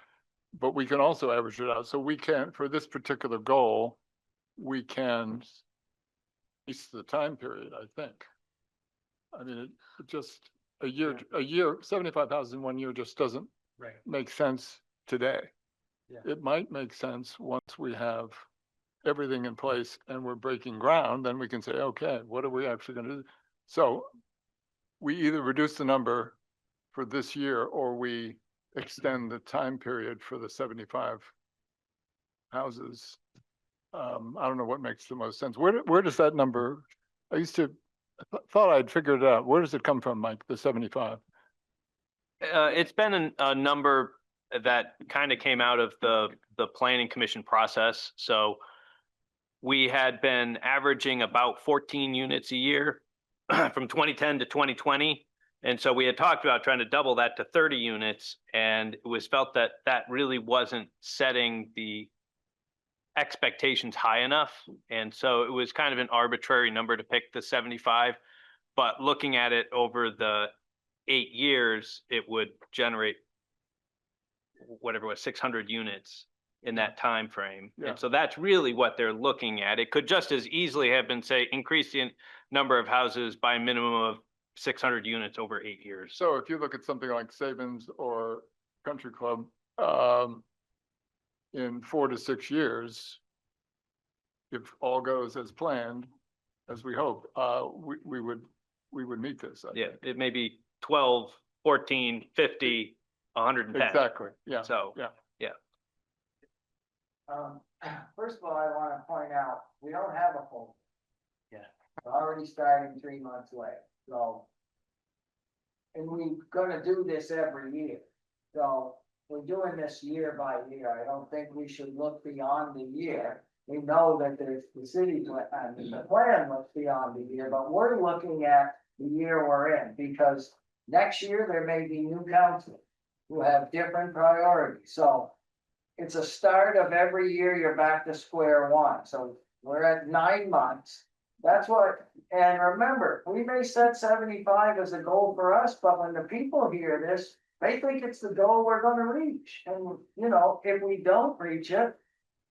But we can also average it out. So we can, for this particular goal, we can increase the time period, I think. I mean, it just, a year, 75,000 in 1 year just doesn't right. make sense today. Yeah. It might make sense once we have everything in place and we're breaking ground, then we can say, okay, what are we actually gonna do? So we either reduce the number for this year or we extend the time period for the 75 houses. I don't know what makes the most sense. Where does that number, I thought I'd figured it out. Where does it come from, Mike, the 75? It's been a number that kind of came out of the planning commission process. So we had been averaging about 14 units a year from 2010 to 2020. And so we had talked about trying to double that to 30 units, and it was felt that that really wasn't setting the expectations high enough. And so it was kind of an arbitrary number to pick the 75, but looking at it over the 8 years, it would generate whatever it was, 600 units in that time frame. Yeah. And so that's really what they're looking at. It could just as easily have been, say, increase the number of houses by a minimum of 600 units over 8 years. So if you look at something like Sabins or Country Club, in 4 to 6 years, if all goes as planned, as we hope, we would meet this. I Yeah, think. it may be 12, 14, 50, 110. Exactly, yeah. So, yeah. First of all, I wanna point out, we don't have a poll. Yeah. We're already starting 3 months late, so. And we're gonna do this every year, so we're doing this year by year. I don't think we should look beyond the year. We know that there's the city plan, and the plan looks beyond the year, but we're looking at the year we're in, because next year there may be new council who have different priorities, so. It's a start of every year, you're back to square one, so we're at 9 months. That's what, and remember, we may set 75 as a goal for us, but when the people hear this, they think it's the goal we're gonna reach. And, you know, if we don't reach it,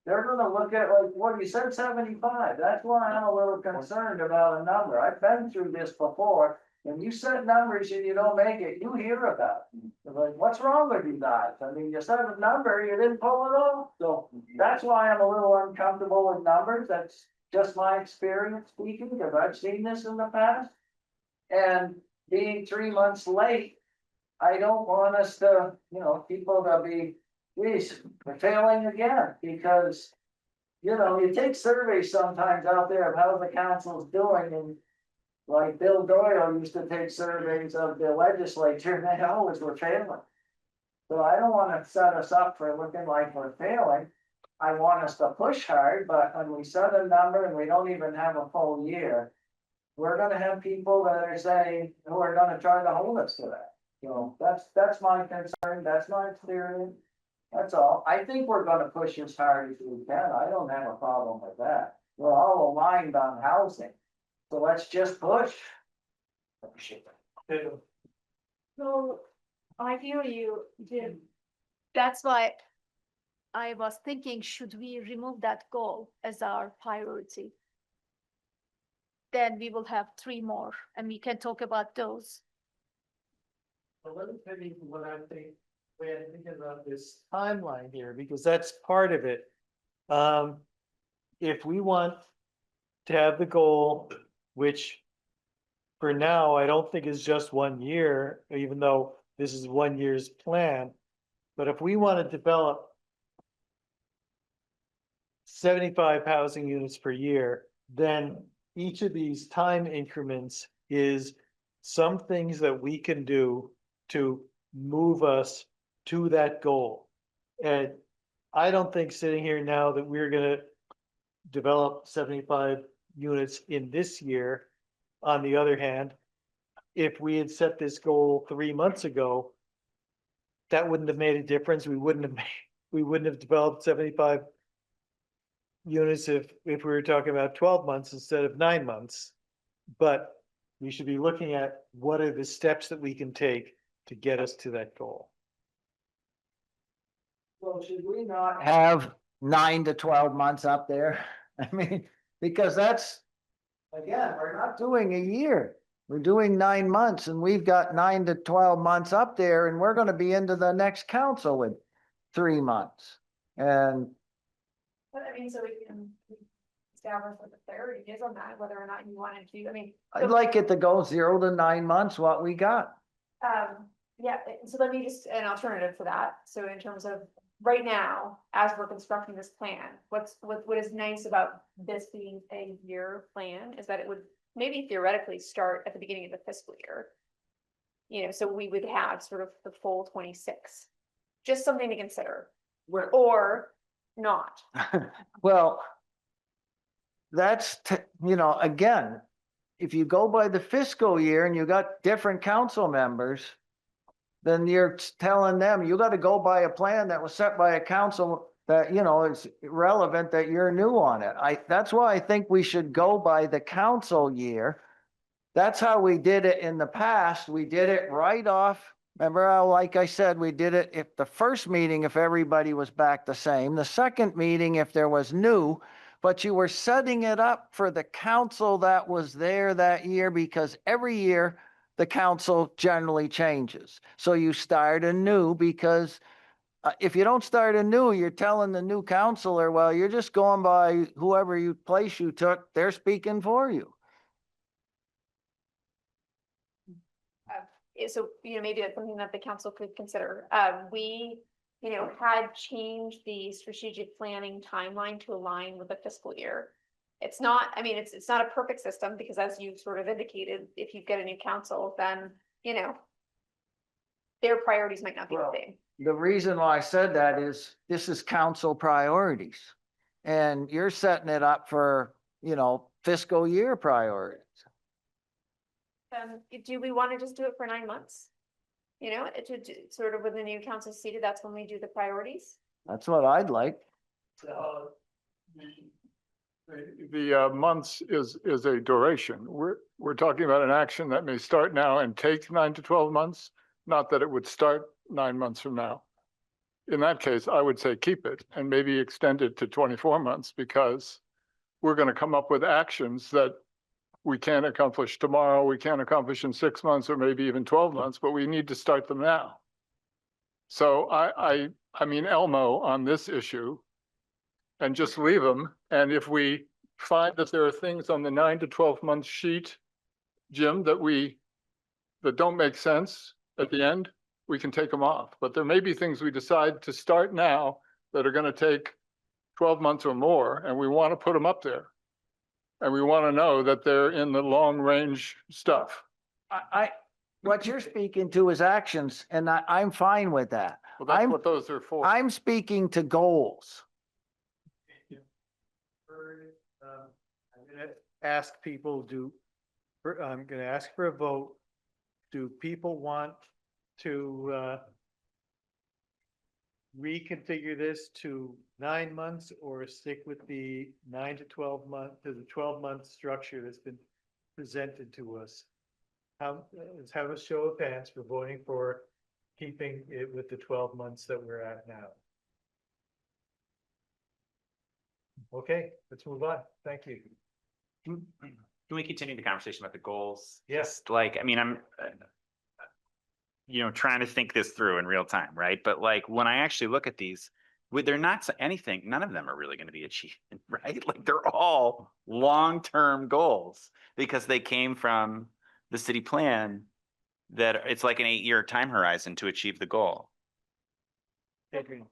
they're gonna look at it like, what, you said 75, that's why I'm a little concerned about a number. I've been through this before. When you set numbers and you don't make it, you hear about it. They're like, what's wrong with you guys? I mean, you set a number, you didn't pull it off. So that's why I'm a little uncomfortable with numbers. That's just my experience speaking, because I've seen this in the past. And being 3 months late, I don't want us to, you know, people to be geez, we're failing again, because, you know, you take surveys sometimes out there of how the council's doing, and like Bill Doyle used to take surveys of the legislature, and they always were failing. So I don't wanna set us up for looking like we're failing. I want us to push hard, but when we set a number and we don't even have a full year, we're gonna have people that are saying, who are gonna try to hold us to that. So that's my concern, that's my experience. That's all. I think we're gonna push as hard as we can. I don't have a problem with that. We're all aligned on housing. So let's just push. So I hear you, Jim. That's why I was thinking, should we remove that goal as our priority? Then we will have 3 more and we can talk about those. So let me tell you what I think, when I think about this timeline here, because that's part of it. If we want to have the goal, which for now, I don't think is just 1 year, even though this is 1 year's plan. But if we want to develop 75 housing units per year, then each of these time increments is some things that we can do to move us to that goal. And I don't think sitting here now that we're gonna develop 75 units in this year. On the other hand, if we had set this goal 3 months ago, that wouldn't have made a difference. We wouldn't have developed 75 units if we were talking about 12 months instead of 9 months. But we should be looking at what are the steps that we can take to get us to that goal. Well, should we not have 9 to 12 months up there? I mean, because that's, again, we're not doing a year. We're doing 9 months, and we've got 9 to 12 months up there, and we're gonna be into the next council with 3 months. And But I mean, so we can establish what the priority is on that, whether or not you wanted to, I mean. I'd like it to go 0 to 9 months, what we got. Yeah, so let me just, an alternative to that, so in terms of right now, as we're constructing this plan, what is nice about this being a year plan is that it would maybe theoretically start at the beginning of the fiscal year. You know, so we would have sort of the full 26, just something to consider, or not. Well, that's, you know, again, if you go by the fiscal year and you got different council members, then you're telling them, you gotta go by a plan that was set by a council that, you know, is relevant, that you're new on it. That's why I think we should go by the council year. That's how we did it in the past. We did it right off. Remember how, like I said, we did it if the first meeting, if everybody was back the same, the second meeting, if there was new, but you were setting it up for the council that was there that year, because every year the council generally changes. So you start anew, because if you don't start anew, you're telling the new councilor, well, you're just going by whoever place you took, they're speaking for you. So, you know, maybe that's something that the council could consider. We, you know, had changed the strategic planning timeline to align with the fiscal year. It's not, I mean, it's not a perfect system, because as you sort of indicated, if you get a new council, then, you know, their priorities might not be the Well, same. The reason why I said that is this is council priorities. And you're setting it up for, you know, fiscal year priorities. Do we want to just do it for 9 months? You know, sort of when the new council seated, that's when we do the priorities. That's what I'd like. The months is a duration. We're talking about an action that may start now and take 9 to 12 months, not that it would start 9 months from now. In that case, I would say keep it and maybe extend it to 24 months, because we're going to come up with actions that we can't accomplish tomorrow, we can't accomplish in 6 months, or maybe even 12 months, but we need to start them now. So I mean, Elmo on this issue, and just leave them. And if we find that there are things on the 9 to 12 month sheet, Jim, that don't make sense at the end, we can take them off. But there may be things we decide to start now that are gonna take 12 months or more, and we want to put them up there. And we want to know that they're in the long-range stuff. What you're speaking to is actions, and I'm fine with that. Well, that's I'm, what those are for. I'm speaking to goals. I'm gonna ask people, I'm gonna ask for a vote. Do people want to reconfigure this to 9 months or stick with the 9 to 12 month, to the 12-month structure that's been presented to us? Let's have a show of hands for voting for keeping it with the 12 months that we're at now. Okay, let's move on. Thank you. Can we continue the conversation about the goals? Yes. Just like, I mean, I'm, trying to think this through in real time, right? But like, when I actually look at these, they're not anything, none of them are really going to be achieved, right? Like, they're all long-term goals because they came from the city plan that it's like an 8-year time horizon to achieve the goal. Adrian.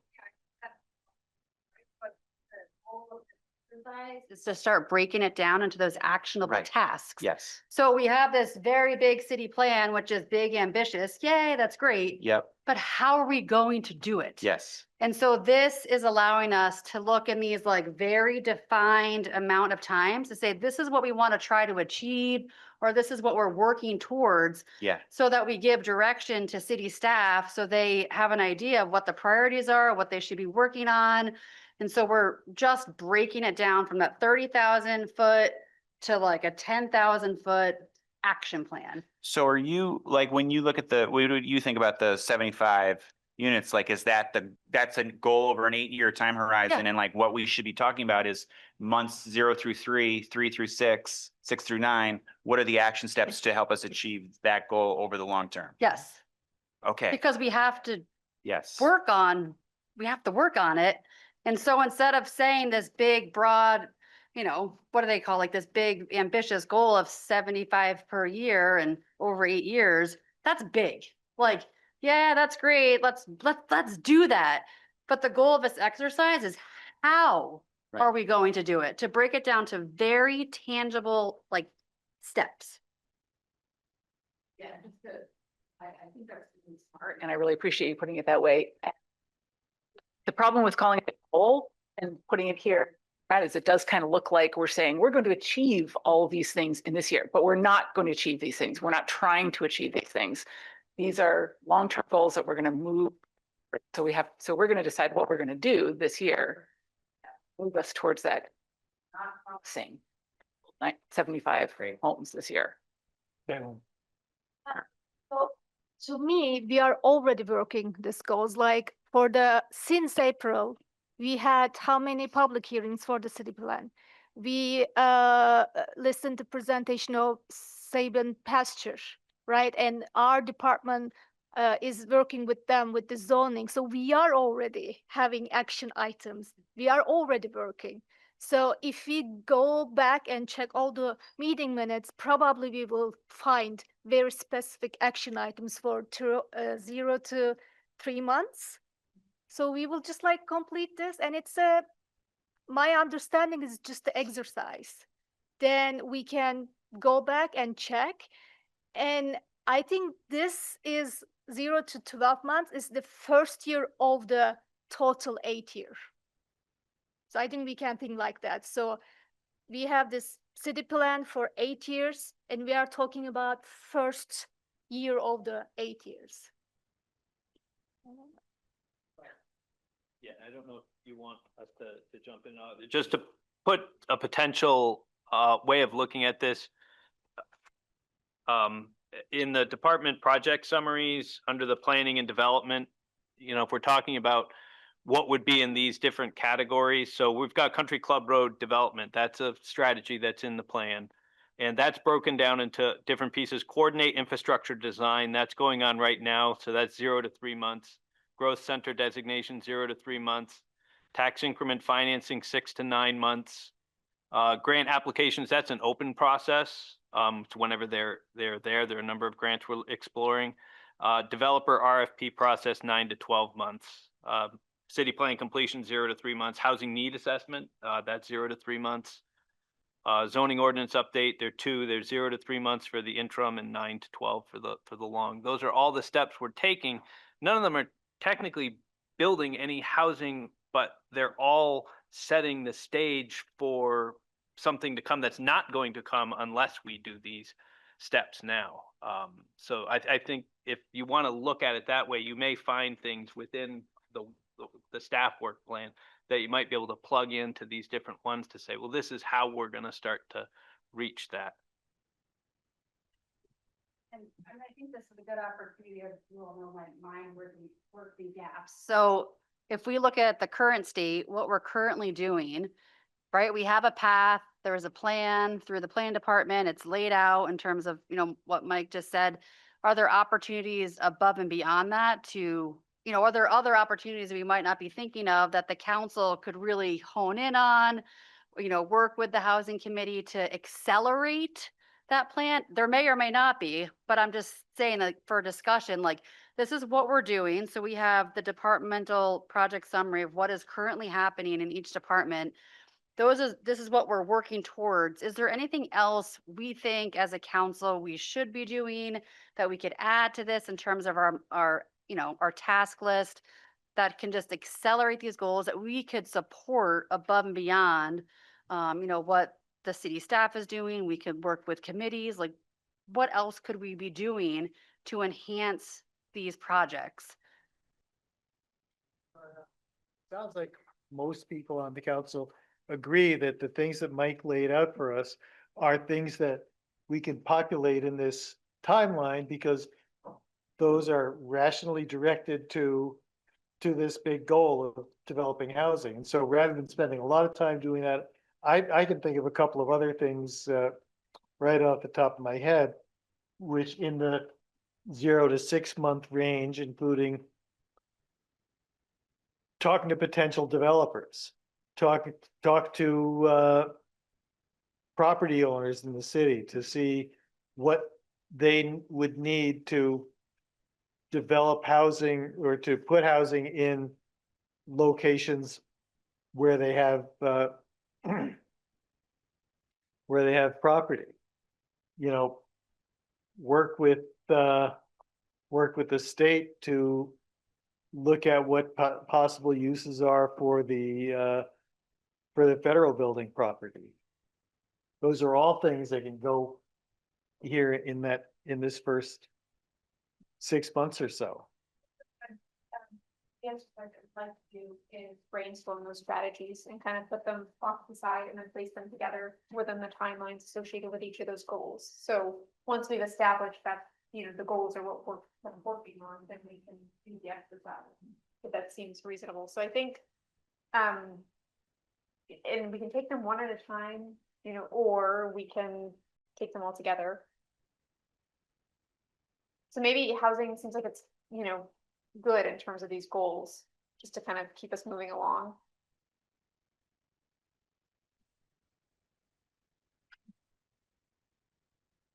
Is to start breaking it down into those actionable Right. tasks. Yes. So we have this very big city plan, which is big, ambitious. Yay, that's great. Yep. But how are we going to do it? Yes. And so this is allowing us to look in these like very defined amount of times to say, this is what we want to try to achieve, or this is what we're working towards, Yeah. so that we give direction to city staff so they have an idea of what the priorities are, what they should be working on. And so we're just breaking it down from that 30,000 foot to like a 10,000 foot action plan. So are you, like, when you look at what do you think about the 75 units? Like, is that's a goal over an 8-year time horizon? Yeah. And like, what we should be talking about is months 0 through 3, 3 through 6, 6 through 9. What are the action steps to help us achieve that goal over the long term? Yes, Okay, because we have to yes. work on it. And so instead of saying this big, broad, what do they call, like this big ambitious goal of 75 per year and over 8 years, that's big. Like, yeah, that's great. Let's do that. But the goal of this exercise is how Right. are we going to do it? To break it down to very tangible, like, steps. Yeah, I think that's really smart, and I really appreciate you putting it that way. The problem with calling it a goal and putting it here, right, is it does kind of look like we're saying we're going to achieve all of these things in this year, but we're not going to achieve these things. We're not trying to achieve these things. These are long-term goals that we're going to move. So we're going to decide what we're going to do this year. Move us towards that. Not promising 75 homes this year. So to me, we are already working this goals. Like since April, we had how many public hearings for the city plan? We listened to presentation of Saban Pasture, right? And our department is working with them with the zoning. So we are already having action items. We are already working. So if we go back and check all the meeting minutes, probably we will find very specific action items for 0 to 3 months. So we will just like complete this, and my understanding is just the exercise. Then we can go back and check. And I think this is 0 to 12 months is the first year of the total 8 year. So I think we can think like that. So we have this city plan for 8 years, and we are talking about first year of the 8 years. Yeah, I don't know if you want us to jump in, just to put a potential way of looking at this. In the department project summaries under the planning and development, if we're talking about what would be in these different categories. So we've got Country Club Road development. That's a strategy that's in the plan. And that's broken down into different pieces. Coordinate infrastructure design, that's going on right now. So that's 0 to 3 months. Growth center designation, 0 to 3 months. Tax increment financing, 6 to 9 months. Grant applications, that's an open process. So whenever they're there are a number of grants we're exploring. Developer RFP process 9 to 12 months. City plan completion 0 to 3 months. Housing need assessment, that's 0 to 3 months. Zoning ordinance update, there's 0 to 3 months for the interim and 9 to 12 for the long. Those are all the steps we're taking. None of them are technically building any housing, but they're all setting the stage for something to come that's not going to come unless we do these steps now. So I think if you want to look at it that way, you may find things within the staff work plan that you might be able to plug into these different ones to say, well, this is how we're going to start to reach that. And I think this is a good opportunity, as you all know, my mind working gaps. So if we look at the current state, what we're currently doing, right? We have a path, there is a plan through the plan department, it's laid out in terms of, you know, what Mike just said. Are there opportunities above and beyond that to, you know, are there other opportunities we might not be thinking of that the council could really hone in on? You know, work with the housing committee to accelerate that plan? There may or may not be, but I'm just saying that for discussion, like, this is what we're doing. So we have the departmental project summary of what is currently happening in each department. This is what we're working towards. Is there anything else we think as a council we should be doing that we could add to this in terms of our you know, our task list that can just accelerate these goals that we could support above and beyond, you know, what the city staff is doing? We could work with committees. Like, what else could we be doing to enhance these projects? Sounds like most people on the council agree that the things that Mike laid out for us are things that we can populate in this timeline because those are rationally directed to this big goal of developing housing. And so rather than spending a lot of time doing that, I can think of a couple of other things right off the top of my head, which in the 0 to 6 month range, including talking to potential developers, talk to property owners in the city to see what they would need to develop housing or to put housing in locations where they have where they have property. You know, work with the state to look at what possible uses are for the federal building property. Those are all things that can go here in this first 6 months or so. Yes, what I'd like to do is brainstorm those strategies and kind of put them off to the side and then place them together within the timelines associated with each of those goals. So once we've established that, you know, the goals are what we're working on, then we can do the exercise. If that seems reasonable. So I think, and we can take them one at a time, you know, or we can take them all together. So maybe housing seems like it's, you know, good in terms of these goals, just to kind of keep us moving along.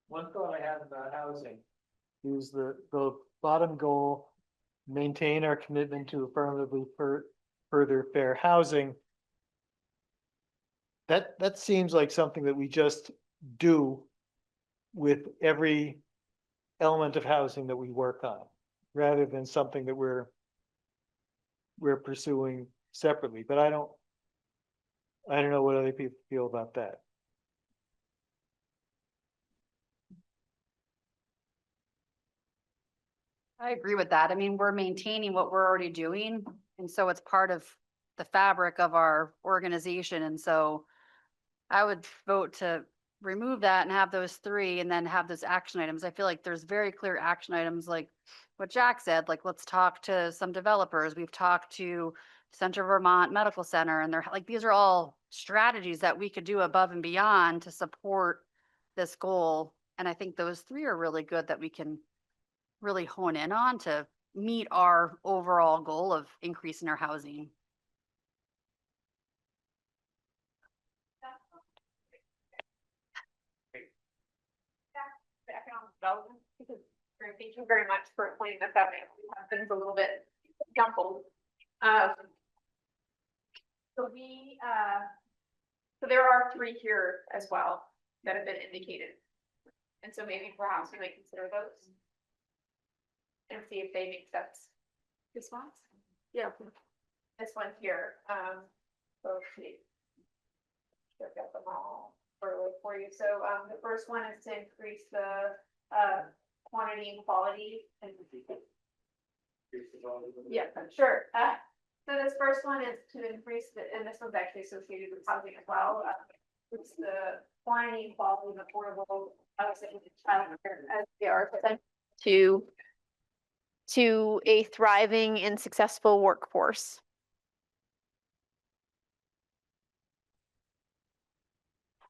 One thought I had about housing is the bottom goal, maintain our commitment to affirmatively further fair housing. That seems like something that we just do with every element of housing that we work on, rather than something that we're pursuing separately. But I don't know what other people feel about that. I agree with that. I mean, we're maintaining what we're already doing, and so it's part of the fabric of our organization. And so I would vote to remove that and have those three and then have those action items. I feel like there's very clear action items, like what Jack said, like, let's talk to some developers. We've talked to Central Vermont Medical Center, and they're like, these are all strategies that we could do above and beyond to support this goal. And I think those three are really good that we can really hone in on to meet our overall goal of increasing our housing. The economic development, because very thank you very much for pointing this out. We have things a little bit jumbled. So so there are 3 here as well that have been indicated. And so maybe perhaps we might consider those. And see if they make sense. This one? Yeah. This one here, so let's see. I've got them all for you. So, the first one is to increase the, quantity and quality. Yeah, sure. So this first one is to increase and this one's actually associated with housing as well. It's the quantity and quality of affordable housing and childcare as they are to a thriving and successful workforce.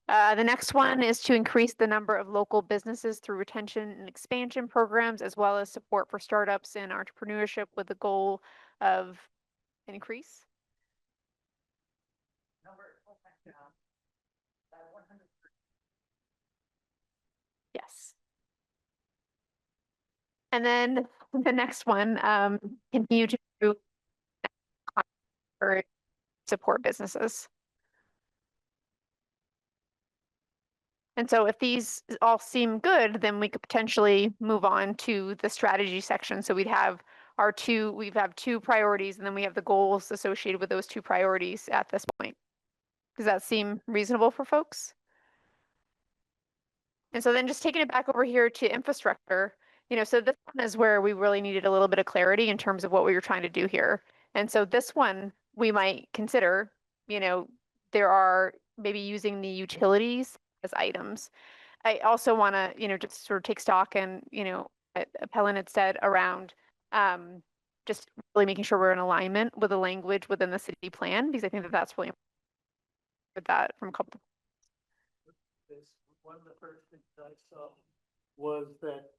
The next one is to increase the number of local businesses through retention and expansion programs, as well as support for startups and entrepreneurship with the goal of increase. Yes. And then the next one, continue to improve or support businesses. And so if these all seem good, then we could potentially move on to the strategy section. So we have 2 priorities, and then we have the goals associated with those 2 priorities at this point. Does that seem reasonable for folks? And so then just taking it back over here to infrastructure, so this one is where we really needed a little bit of clarity in terms of what we were trying to do here. And so this one we might consider, there are maybe using the utilities as items. I also want to, just sort of take stock and, what Helen had said around just really making sure we're in alignment with the language within the city plan, because I think that that's really important with that from a couple. One of the first things I saw was that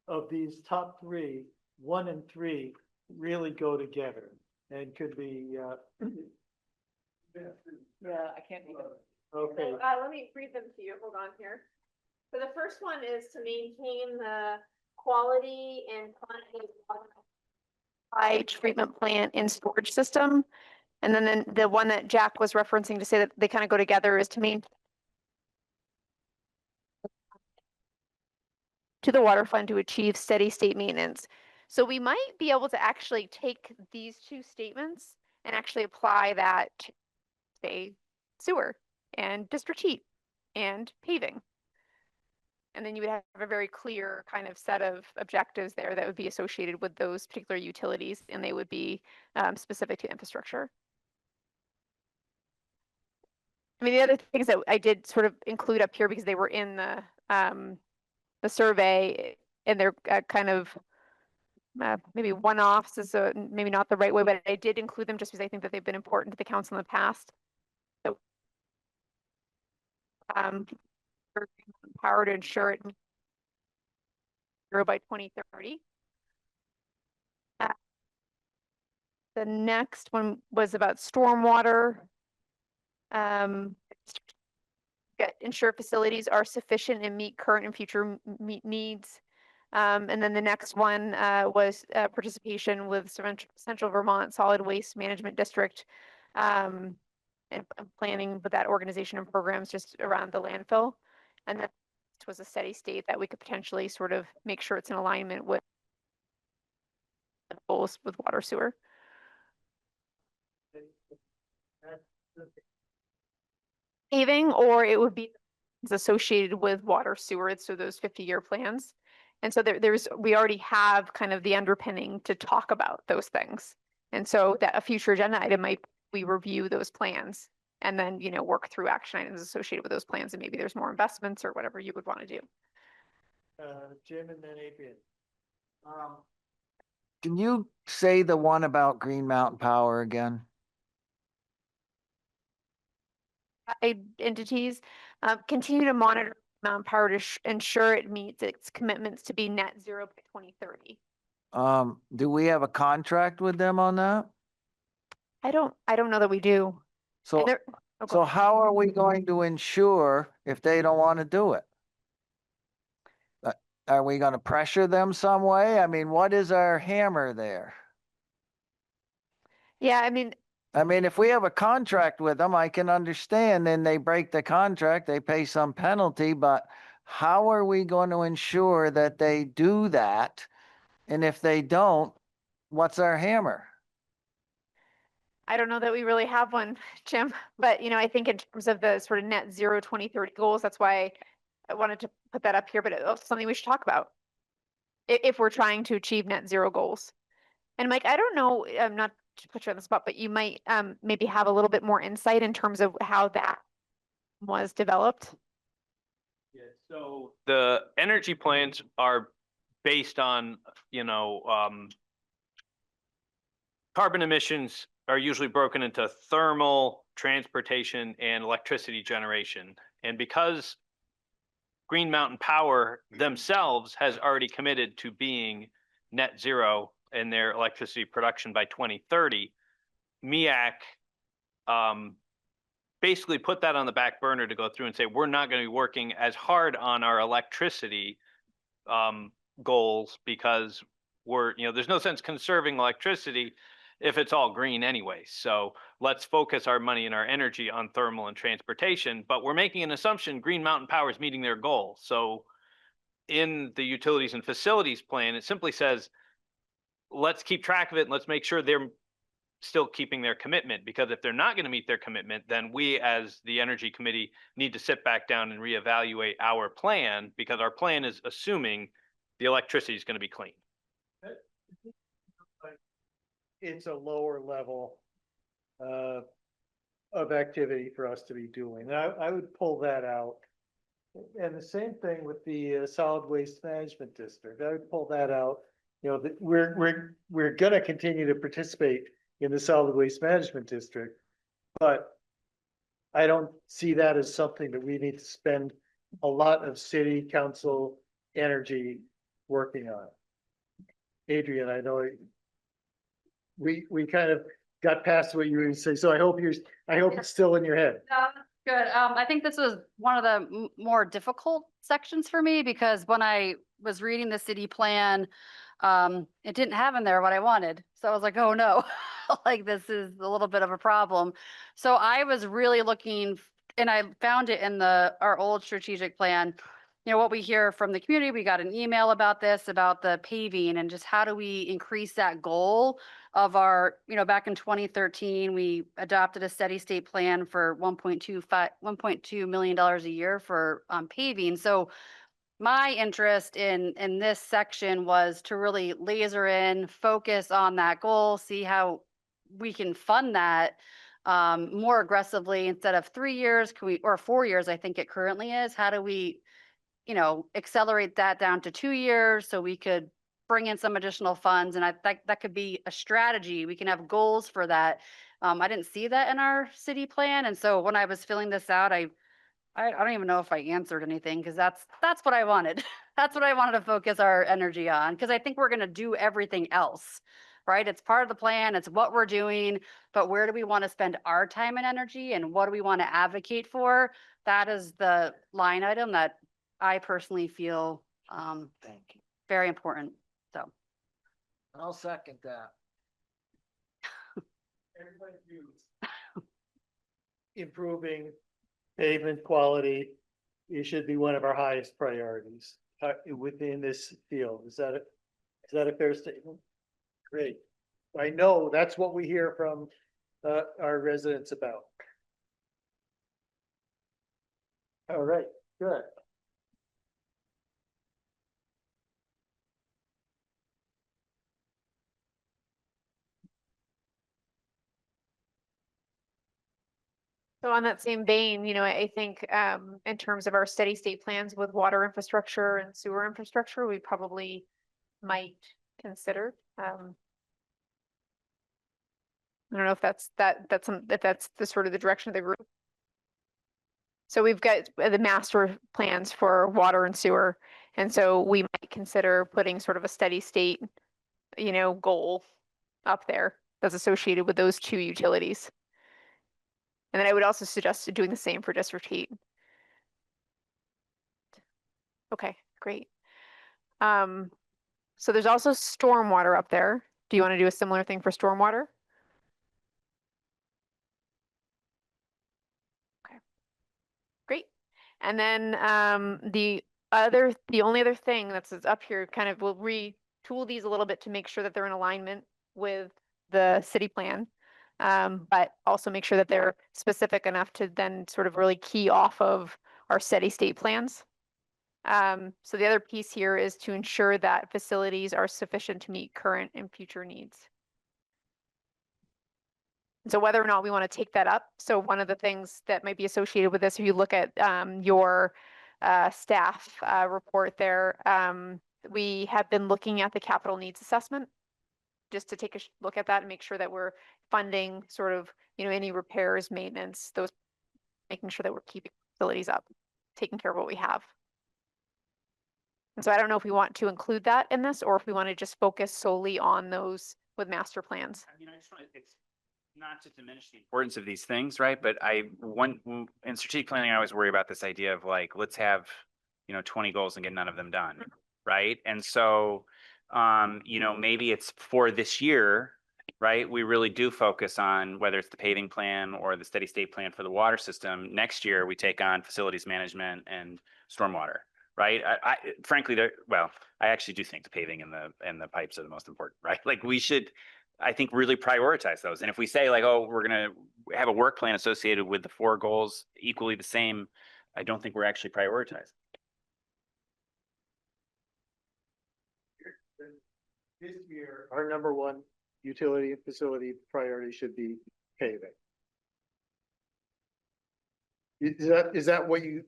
of these top 3, 1 and 3 really go together and could be, Yeah, I can't even. okay. So, let me read them to you. Hold on here. So the first one is to maintain the quality and quantity of water. Treatment plant and storage system. And then the one that Jack was referencing to say that they kind of go together is to maintain to the water fund to achieve steady state maintenance. So we might be able to actually take these 2 statements and actually apply that to, say, sewer and district heat and paving. And then you would have a very clear kind of set of objectives there that would be associated with those particular utilities, and they would be specific to infrastructure. I mean, the other things that I did sort of include up here because they were in the survey, and they're kind of maybe one-offs is maybe not the right way, but I did include them just because I think that they've been important to the council in the past. So, power to ensure it zero by 2030. The next one was about stormwater. Ensure facilities are sufficient and meet current and future needs. And then the next one was participation with Central Vermont Solid Waste Management District and planning with that organization and programs just around the landfill. And then this was a steady state that we could potentially sort of make sure it's in alignment with goals with water sewer. Paving, or it would be associated with water sewer, so those 50-year plans. And so we already have kind of the underpinning to talk about those things. And so that a future agenda item might, we review those plans and then, work through action items associated with those plans, and maybe there's more investments or whatever you would want to do. Jim and then Adrian. Can you say the one about Green Mountain Power again? Entities continue to monitor Mount Power to ensure it meets its commitments to be net zero by 2030. Do we have a contract with them on that? I don't know that we do. So, Okay. how are we going to ensure if they don't want to do it? Are we gonna pressure them some way? I mean, what is our hammer there? Yeah, I mean, if we have a contract with them, I can understand, and they break the contract, they pay some penalty, but how are we going to ensure that they do that? And if they don't, what's our hammer? I don't know that we really have one, Jim, but I think in terms of the sort of net zero 2030 goals, that's why I wanted to put that up here, but it's also something we should talk about. If we're trying to achieve net zero goals. And Mike, I don't know, I'm not to put you on the spot, but you might maybe have a little bit more insight in terms of how that was developed. Yeah, so the energy plans are based on, carbon emissions are usually broken into thermal, transportation, and electricity generation. And because Green Mountain Power themselves has already committed to being net zero in their electricity production by 2030, MEAC basically put that on the back burner to go through and say, we're not going to be working as hard on our electricity goals because there's no sense conserving electricity if it's all green anyway. So let's focus our money and our energy on thermal and transportation, but we're making an assumption Green Mountain Power is meeting their goal. So in the utilities and facilities plan, it simply says, let's keep track of it and let's make sure they're still keeping their commitment, because if they're not going to meet their commitment, then we as the energy committee need to sit back down and reevaluate our plan, because our plan is assuming the electricity is going to be clean. It's a lower level of activity for us to be doing. I would pull that out. And the same thing with the solid waste management district. I would pull that out. That we're gonna continue to participate in the solid waste management district, but I don't see that as something that we need to spend a lot of city council energy working on. Adrian, I know we kind of got past what you were going to say, so I hope it's still in your head. Good. I think this was one of the more difficult sections for me, because when I was reading the city plan, it didn't have in there what I wanted. So I was like, oh no, like this is a little bit of a problem. So I was really looking, and I found it in our old strategic plan. What we hear from the community, we got an email about this, about the paving, and just how do we increase that goal of our, back in 2013, we adopted a steady state plan for $1.2 million a year for paving. So my interest in this section was to really laser in, focus on that goal, see how we can fund that more aggressively instead of 3 years, or 4 years, I think it currently is. How do we, accelerate that down to 2 years so we could bring in some additional funds? And I think that could be a strategy. We can have goals for that. I didn't see that in our city plan. And so when I was filling this out, I don't even know if I answered anything, because that's what I wanted. That's what I wanted to focus our energy on, because I think we're going to do everything else, right? It's part of the plan. It's what we're doing, but where do we want to spend our time and energy, and what do we want to advocate for? That is the line item that I personally feel Thank you. very important. So I'll second that. Improving pavement quality, it should be one of our highest priorities within this field. Is that a fair statement? Great. I know that's what we hear from our residents about. All right, good. So on that same vein, I think in terms of our steady state plans with water infrastructure and sewer infrastructure, we probably might consider. I don't know if that's the sort of the direction of the group. So we've got the master plans for water and sewer, and so we might consider putting sort of a steady state, goal up there that's associated with those two utilities. And then I would also suggest doing the same for district heat. Okay, great. So there's also stormwater up there. Do you want to do a similar thing for stormwater? Okay. Great. And then the only other thing that's up here, kind of, we'll retool these a little bit to make sure that they're in alignment with the city plan. But also make sure that they're specific enough to then sort of really key off of our steady state plans. So the other piece here is to ensure that facilities are sufficient to meet current and future needs. So whether or not we want to take that up, so one of the things that might be associated with this, if you look at your staff report there, we have been looking at the capital needs assessment, just to take a look at that and make sure that we're funding sort of, any repairs, maintenance, those, making sure that we're keeping facilities up, taking care of what we have. And so I don't know if we want to include that in this, or if we want to just focus solely on those with master plans. I mean, I just want to, it's not to diminish the importance of these things, right? But in strategic planning, I always worry about this idea of like, let's have, 20 goals and get none of them done, right? And so, maybe it's for this year, right? We really do focus on whether it's the paving plan or the steady state plan for the water system. Next year, we take on facilities management and stormwater. Right. I frankly, I actually do think the paving and the pipes are the most important, right? Like we should, I think, really prioritize those. And if we say like, oh, we're going to have a work plan associated with the 4 goals equally the same, I don't think we're actually prioritizing. This year, our number one utility and facility priority should be paving. Is that what you?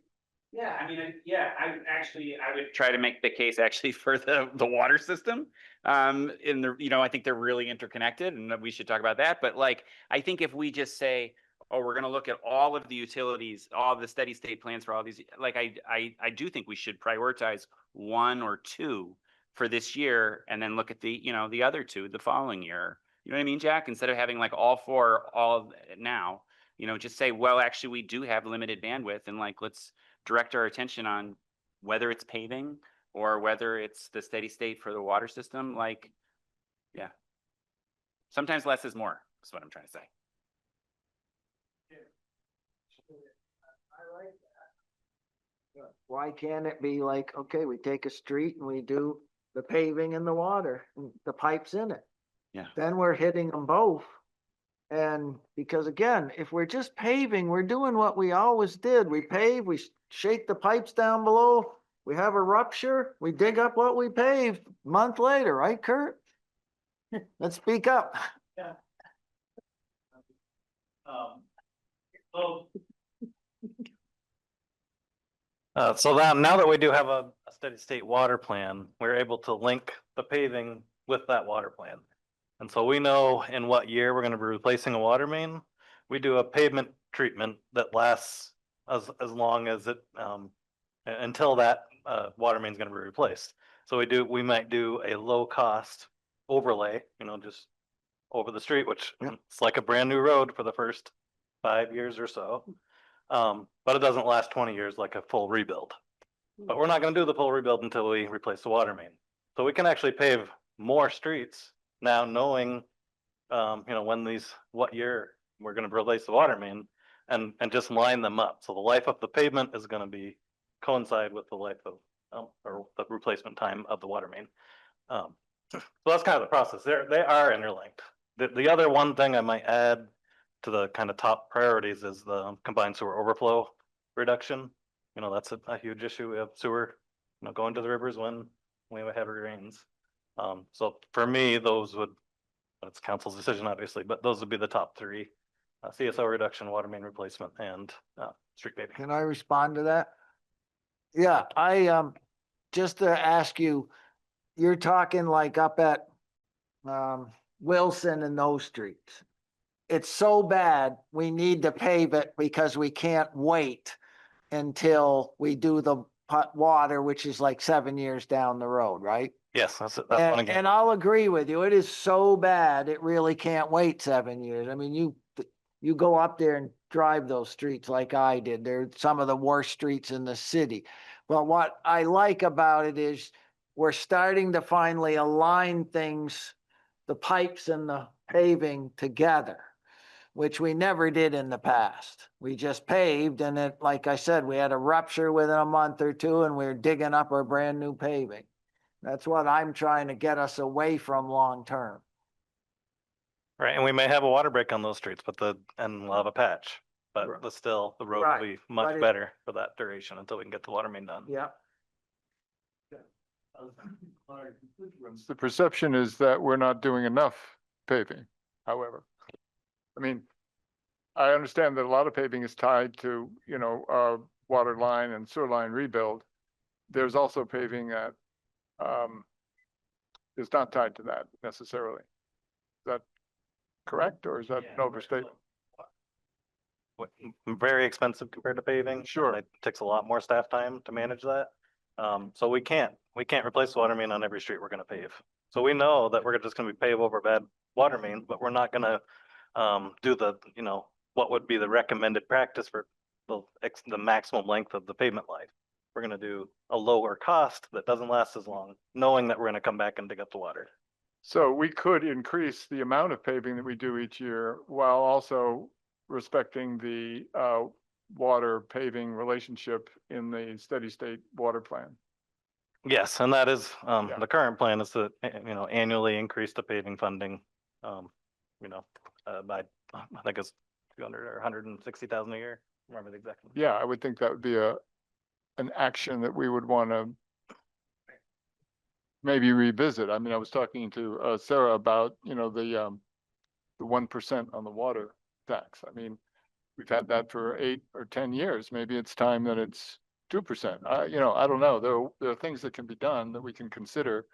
Yeah, I mean, I would try to make the case actually for the water system. I think they're really interconnected and we should talk about that. But like, I think if we just say, oh, we're going to look at all of the utilities, all of the steady state plans for all these, like, I do think we should prioritize 1 or 2 for this year and then look at the other 2 the following year. You know what I mean, Jack? Instead of having like all 4 all now, just say, well, actually, we do have limited bandwidth and like, let's direct our attention on whether it's paving or whether it's the steady state for the water system. Like, yeah, sometimes less is more, is what I'm trying to say. I like that. Why can't it be like, okay, we take a street and we do the paving and the water, and the pipes in it? Yeah. Then we're hitting them both. And because again, if we're just paving, we're doing what we always did. We pave, we shake the pipes down below, we have a rupture, we dig up what we paved a month later, right, Kurt? Let's speak up. Yeah. So now that we do have a steady state water plan, we're able to link the paving with that water plan. And so we know in what year we're going to be replacing a water main. We do a pavement treatment that lasts as long as it until that water main is going to be replaced. So we might do a low cost overlay, just over the street, which it's like a brand new road for the first 5 years or so. But it doesn't last 20 years like a full rebuild. But we're not going to do the full rebuild until we replace the water main. So we can actually pave more streets now, knowing what year we're going to replace the water main, and just line them up. So the life of the pavement is going to coincide with the life of or the replacement time of the water main. So that's kind of the process. They are interlinked. The other one thing I might add to the kind of top priorities is the combined sewer overflow reduction. That's a huge issue. We have sewer, going to the rivers when we have heavy rains. So for me, that's council's decision, obviously, but those would be the top 3: CSO reduction, water main replacement, and street paving. Can I respond to that? Yeah, just to ask you, you're talking like up at Wilson and those streets. It's so bad, we need to pave it because we can't wait until we do the water, which is like 7 years down the road, right? Yes, that's one again. And I'll agree with you. It is so bad, it really can't wait 7 years. I mean, you go up there and drive those streets like I did. They're some of the worst streets in the city. But what I like about it is we're starting to finally align things, the pipes and the paving together, which we never did in the past. We just paved and it, like I said, we had a rupture within a month or two and we're digging up our brand new paving. That's what I'm trying to get us away from long term. Right, and we may have a water break on those streets, and we'll have a patch, but still, the road Right, will be but much it- better for that duration until we can get the water main done. Yeah. The perception is that we're not doing enough paving, however. I mean, I understand that a lot of paving is tied to, water line and sewer line rebuild. There's also paving that is not tied to that necessarily. Is that correct, or is that an overstatement? Very expensive compared to paving. Sure. It takes a lot more staff time to manage that. So we can't replace the water main on every street we're gonna pave. So we know that we're just gonna be pave over bad water mains, but we're not gonna do what would be the recommended practice for the maximum length of the pavement life. We're gonna do a lower cost that doesn't last as long, knowing that we're gonna come back and dig up the water. So we could increase the amount of paving that we do each year while also respecting the water paving relationship in the steady state water plan. Yes, and that is, Yeah. the current plan is to, annually increase the paving funding, by, I think it's 200 or 160,000 a year. Remember the exact. number. Yeah, I would think that would be an action that we would want to maybe revisit. I mean, I was talking to Sarah about, the 1% on the water tax. I mean, we've had that for 8 or 10 years. Maybe it's time that it's 2%. I don't know. There are things that can be done that we can consider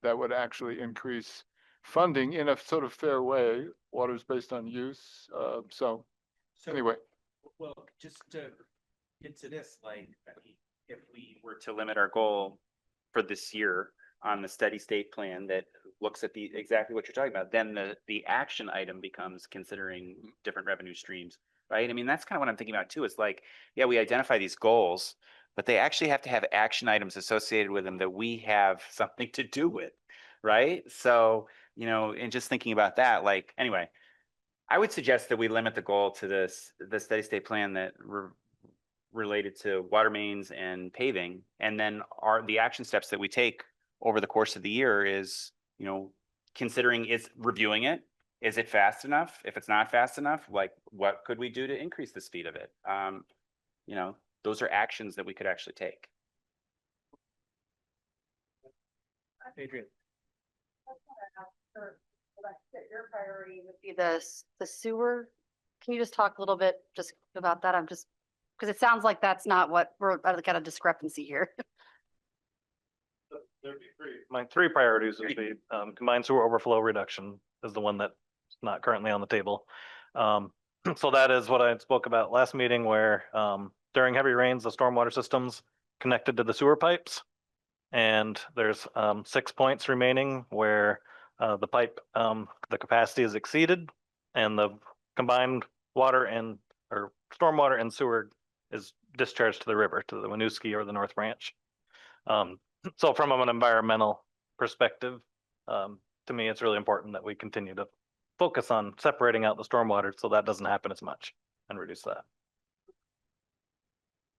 that would actually increase funding in a sort of fair way. Water's based on use. So anyway, Well, just to get to this, like, if we were to limit our goal for this year on the steady state plan that looks at exactly what you're talking about, then the action item becomes considering different revenue streams, right? I mean, that's kind of what I'm thinking about too. It's like, yeah, we identify these goals, but they actually have to have action items associated with them that we have something to do with, right? So, and just thinking about that, like, anyway, I would suggest that we limit the goal to the steady state plan that related to water mains and paving, and then the action steps that we take over the course of the year is, considering reviewing it. Is it fast enough? If it's not fast enough, like, what could we do to increase the speed of it? Those are actions that we could actually take. Adrian. Your priority would be the sewer. Can you just talk a little bit just about that? I'm just, because it sounds like that's not what I got a discrepancy here. My 3 priorities would be, combined sewer overflow reduction is the one that's not currently on the table. So that is what I spoke about last meeting where, during heavy rains, the stormwater system's connected to the sewer pipes. And there's 6 points remaining where the pipe, the capacity is exceeded and the combined water or stormwater and sewer is discharged to the river, to the Winooski or the North Branch. So from an environmental perspective, to me, it's really important that we continue to focus on separating out the stormwater so that doesn't happen as much and reduce that.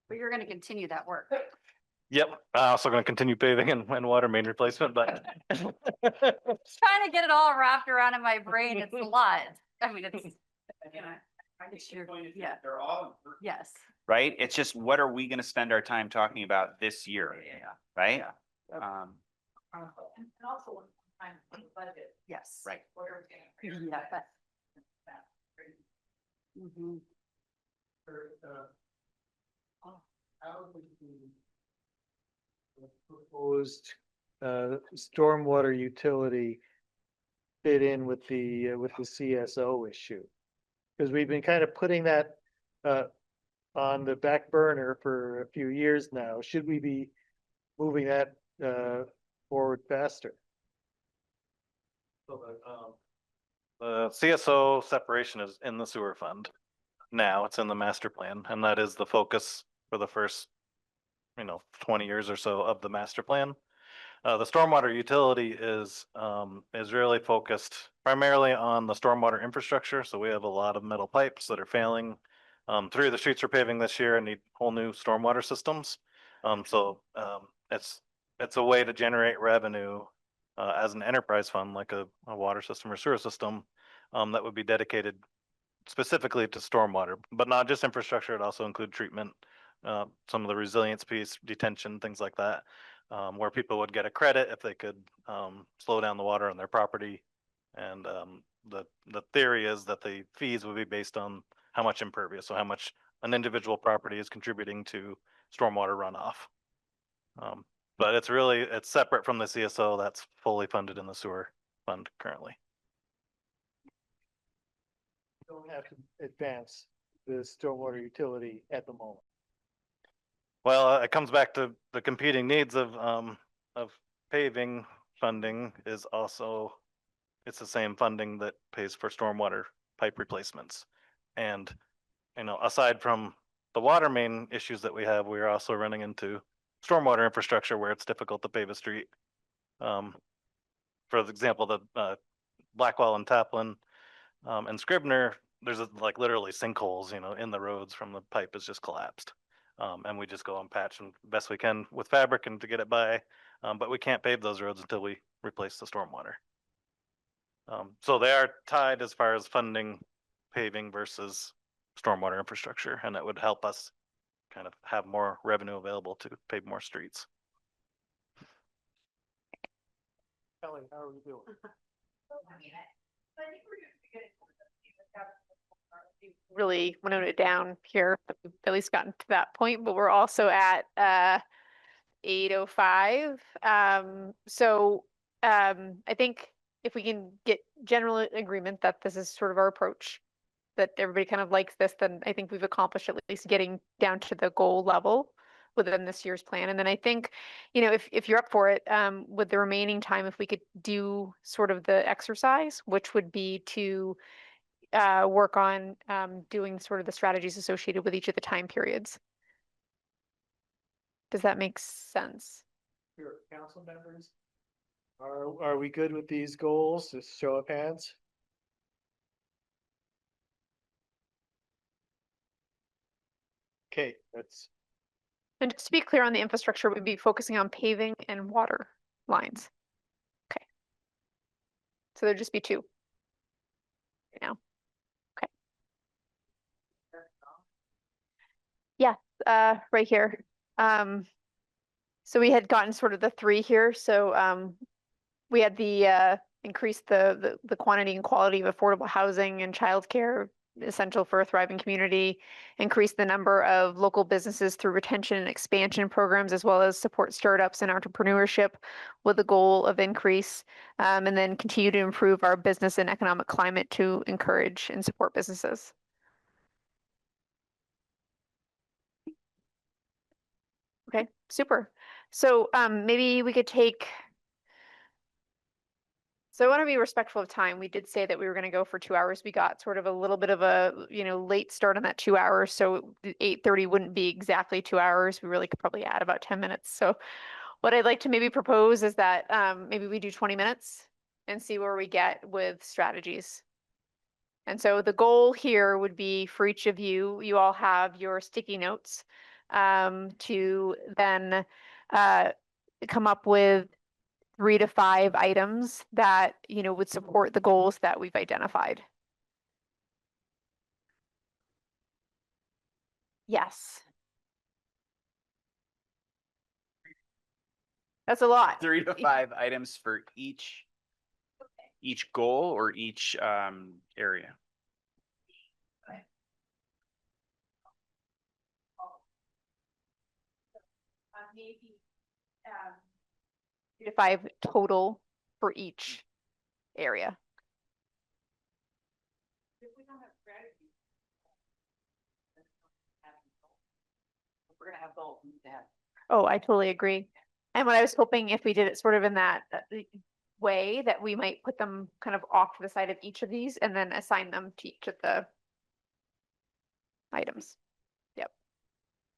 But you're going to continue that work. Yep, also going to continue paving and water main replacement, but Trying to get it all wrapped around in my brain. It's a lot. I mean, it's. Yeah. They're all Yes. right. It's just, what are we going to spend our time talking about this year? Right. And also one time for the budget. Yes. Right. Yeah. Mhm. Proposed stormwater utility fit in with the CSO issue? Because we've been kind of putting that on the back burner for a few years now. Should we be moving that forward faster? the CSO separation is in the sewer fund. Now it's in the master plan, and that is the focus for the first, 20 years or so of the master plan. The stormwater utility is really focused primarily on the stormwater infrastructure. So we have a lot of metal pipes that are failing. 3 of the streets we're paving this year and need whole new stormwater systems. It's a way to generate revenue as an enterprise fund, like a water system or sewer system, that would be dedicated specifically to stormwater, but not just infrastructure. It also include treatment, some of the resilience piece, detention, things like that, where people would get a credit if they could slow down the water on their property. And the theory is that the fees would be based on how much impervious, so how much an individual property is contributing to stormwater runoff. But it's separate from the CSO. That's fully funded in the sewer fund currently. Don't have to advance the stormwater utility at the moment. Well, it comes back to the competing needs of paving funding is also, it's the same funding that pays for stormwater pipe replacements. And, aside from the water main issues that we have, we are also running into stormwater infrastructure where it's difficult to pave a street. For example, the Blackwell and Taplin and Scribner, there's like literally sinkholes, in the roads from the pipe has just collapsed. And we just go and patch them best we can with fabric and to get it by. But we can't pave those roads until we replace the stormwater. So they are tied as far as funding paving versus stormwater infrastructure, and that would help us kind of have more revenue available to pave more streets. Kelly, how are we doing? Really winnowed it down here, but we've at least gotten to that point, but we're also at 8:05. I think if we can get general agreement that this is sort of our approach, that everybody kind of likes this, then I think we've accomplished at least getting down to the goal level within this year's plan. And then I think, if you're up for it, with the remaining time, if we could do sort of the exercise, which would be to work on doing sort of the strategies associated with each of the time periods. Does that make sense? Your council members, are we good with these goals? Just show of hands. Okay, that's And just to be clear on the infrastructure, we'd be focusing on paving and water lines. Okay. So there'd just be 2 right now. Okay. Yeah, right here. So we had gotten sort of the 3 here. So we had the increase the quantity and quality of affordable housing and childcare, essential for a thriving community, increase the number of local businesses through retention and expansion programs, as well as support startups and entrepreneurship with the goal of increase, and then continue to improve our business and economic climate to encourage and support businesses. Okay, super. So maybe we could take. So I want to be respectful of time. We did say that we were going to go for 2 hours. We got sort of a little bit of a, late start on that 2 hours. So 8:30 wouldn't be exactly 2 hours. We really could probably add about 10 minutes. So what I'd like to maybe propose is that maybe we do 20 minutes and see where we get with strategies. And so the goal here would be for each of you, you all have your sticky notes to then come up with 3 to 5 items that, would support the goals that we've identified. Yes. That's a lot. 3 to 5 items for each goal or each area. Maybe 3 to 5 total for each area. If we don't have strategy, we're gonna have both. Oh, I totally agree. And what I was hoping, if we did it sort of in that way, that we might put them kind of off to the side of each of these and then assign them to each of the items. Yep.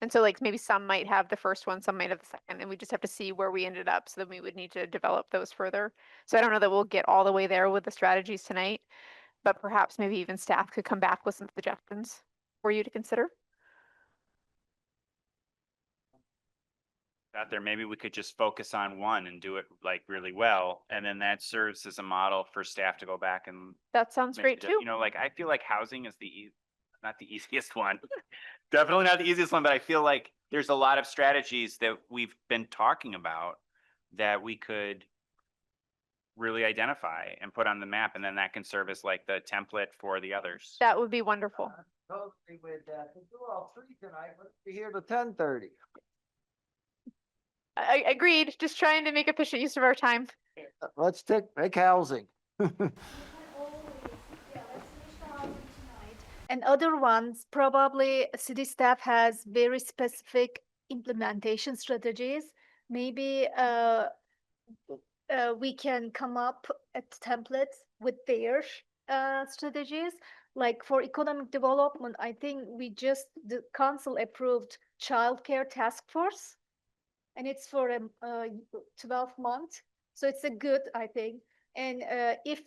And so like maybe some might have the first one, some might have the second, and we just have to see where we ended up. So then we would need to develop those further. So I don't know that we'll get all the way there with the strategies tonight, but perhaps maybe even staff could come back with some suggestions for you to consider. Out there, maybe we could just focus on one and do it like really well, and then that serves as a model for staff to go back and That sounds make great the- too. You know, like I feel like housing is not the easiest one. Definitely not the easiest one, but I feel like there's a lot of strategies that we've been talking about that we could really identify and put on the map, and then that can serve as like the template for the others. That would be wonderful. Totally with that. We'll do all three tonight, but be here till 10:30. I agreed, just trying to make efficient use of our time. Let's make housing. And other ones, probably city staff has very specific implementation strategies. Maybe we can come up at templates with their strategies. Like for economic development, I think the council approved childcare task force, and it's for 12 months. So it's a good, I think. And if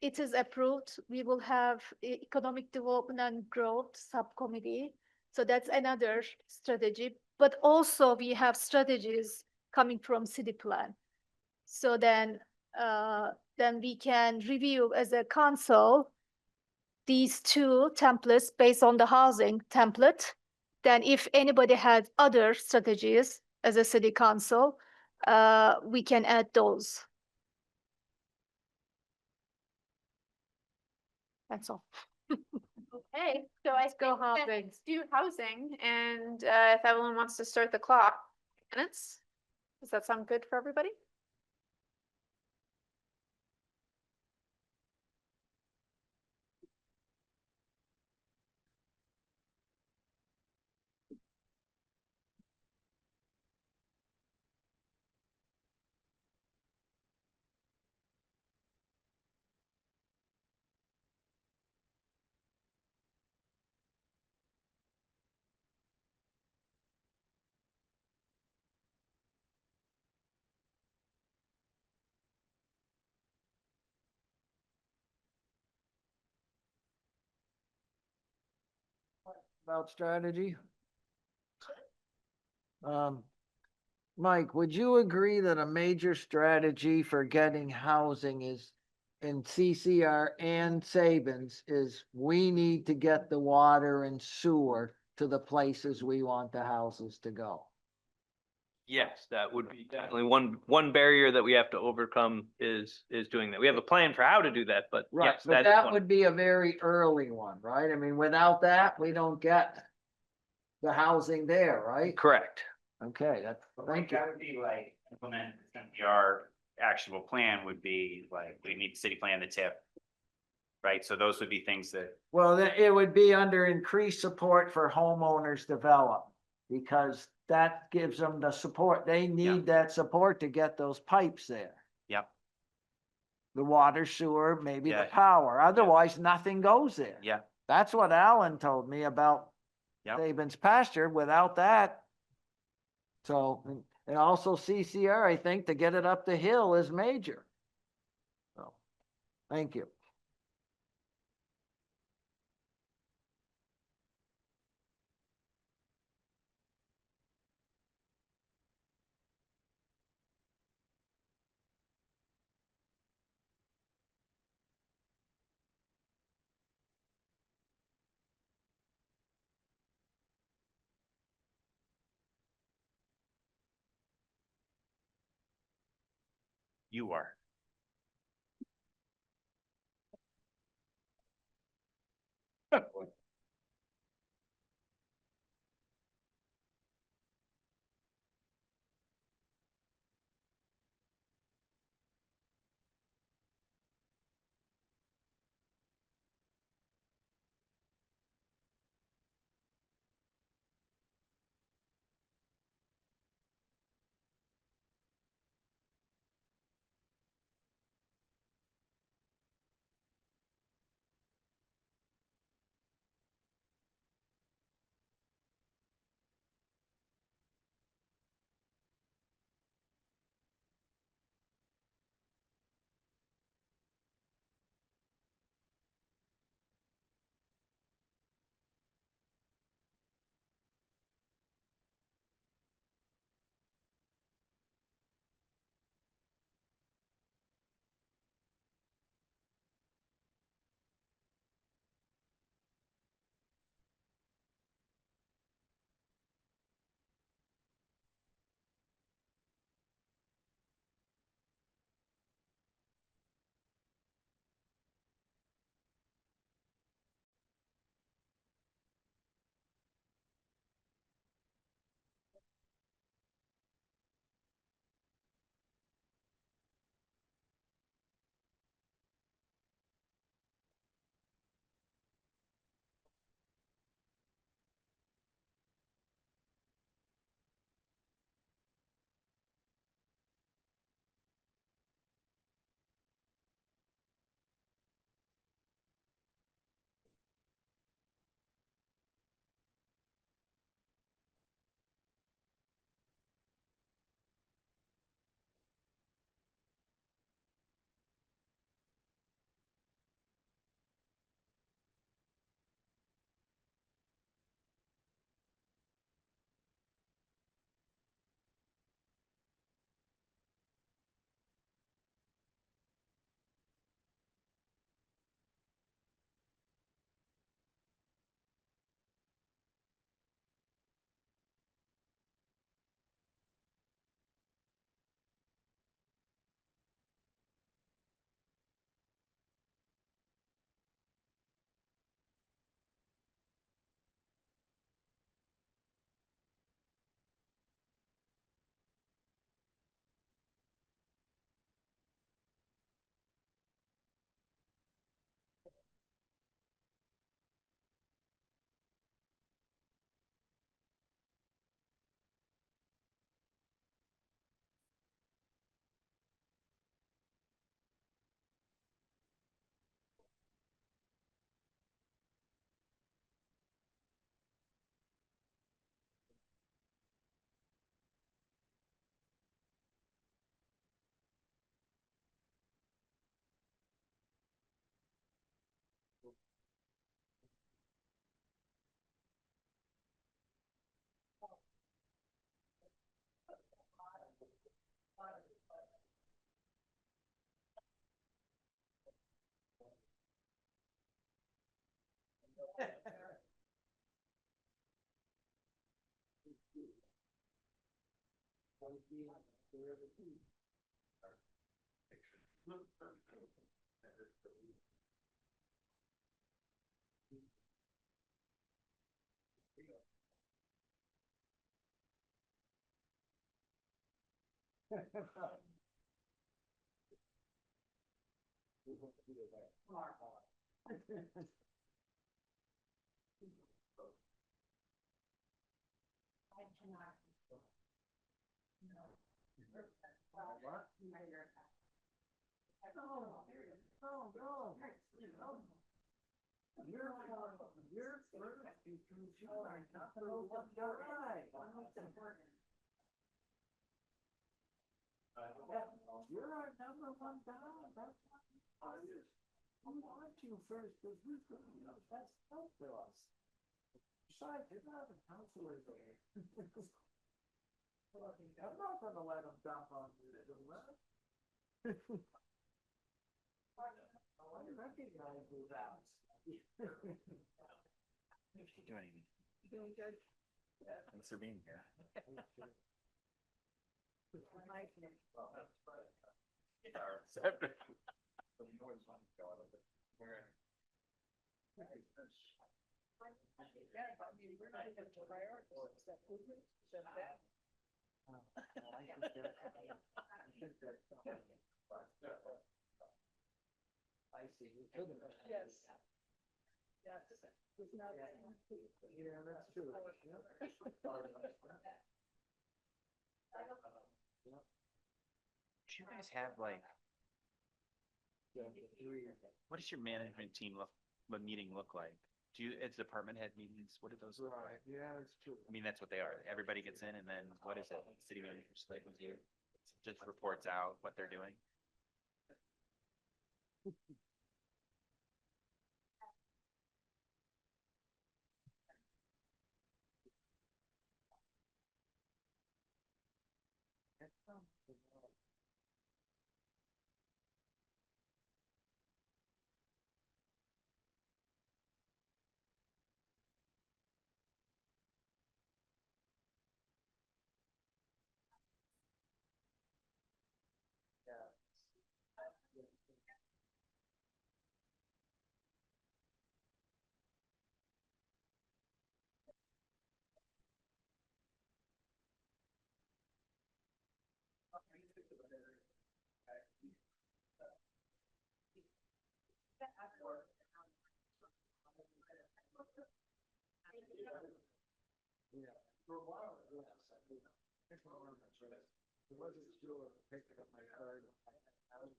it is approved, we will have economic development and growth subcommittee. So that's another strategy. But also we have strategies coming from city plan. So then we can review as a council these two templates based on the housing template. Then if anybody had other strategies as a city council, we can add those. That's all. Okay, so I go think that housing. let's do housing, and if everyone wants to start the clock, minutes. Does that sound good for everybody? About strategy. Mike, would you agree that a major strategy for getting housing is in CCR and Sabins is we need to get the water and sewer to the places we want the houses to go? Yes, that would be definitely one barrier that we have to overcome is doing that. We have a plan for how to do that, but Right, yes, but that is that one. would be a very early one, right? I mean, without that, we don't get the housing there, right? Correct. Okay, that's, thank you. That would be like implement our actionable plan would be like, we need the city plan, the tip. Right, so those would be things that, Well, it would be under increased support for homeowners develop, because that gives them the support. They need that support to get those pipes there. yep, The water, sewer, maybe the Yeah. power, otherwise nothing goes there. yeah, That's what Alan told me about Yep. Sabin's pasture. Without that. So, and also CCR, I think, to get it up the hill is major. So, thank you. you are. You're our number one guy. That's why we want you first, because we, that's help to us. Besides, you're not a counselor there. I'm not gonna let them dump on you, I recognize you that. Doing good. Thanks for being here. I see. Yes. Yes. Yeah, that's true. Do you guys have like, what does your management team meeting look like? Do you, it's department head meetings, what do those look like? Right, yeah, it's true. I mean, that's what they are. Everybody gets in and then what is it? City managers like with you? Just reports out what they're doing. Yeah, for a while, yes, I did. It wasn't sure, picking up my card. I was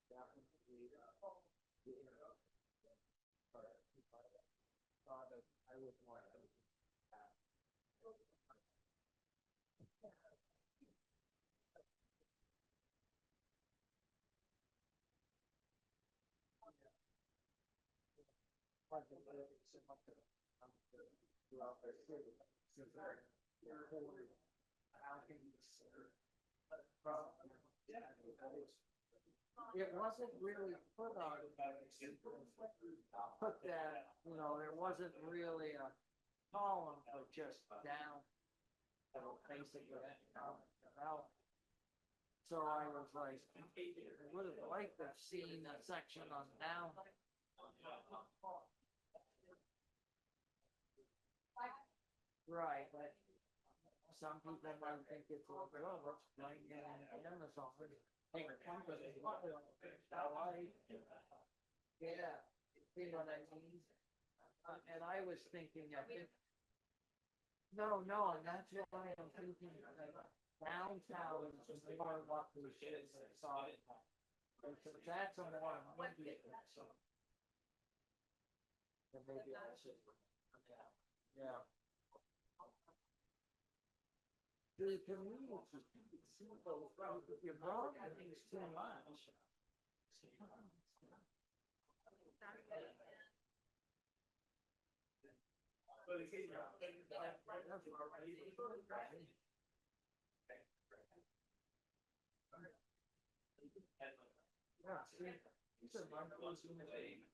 definitely, thought that I would want to. Throughout their city, since they're holding alcohols or problem. It wasn't really put on, put that, you know, there wasn't really a column for just down. Basically, out. So I was like, I would have liked to have seen a section on down. Right, but some people might think it's like, oh, let's bring in Amazon, take a company, LA. Yeah, you know what I mean? And I was thinking, I think, no, and that's why I'm thinking downtown is more what we should saw. That's a more immediate, so. Maybe that's it. Yeah. The community, if you're wrong, I think it's too much. Yeah, see, these are my ones in the day.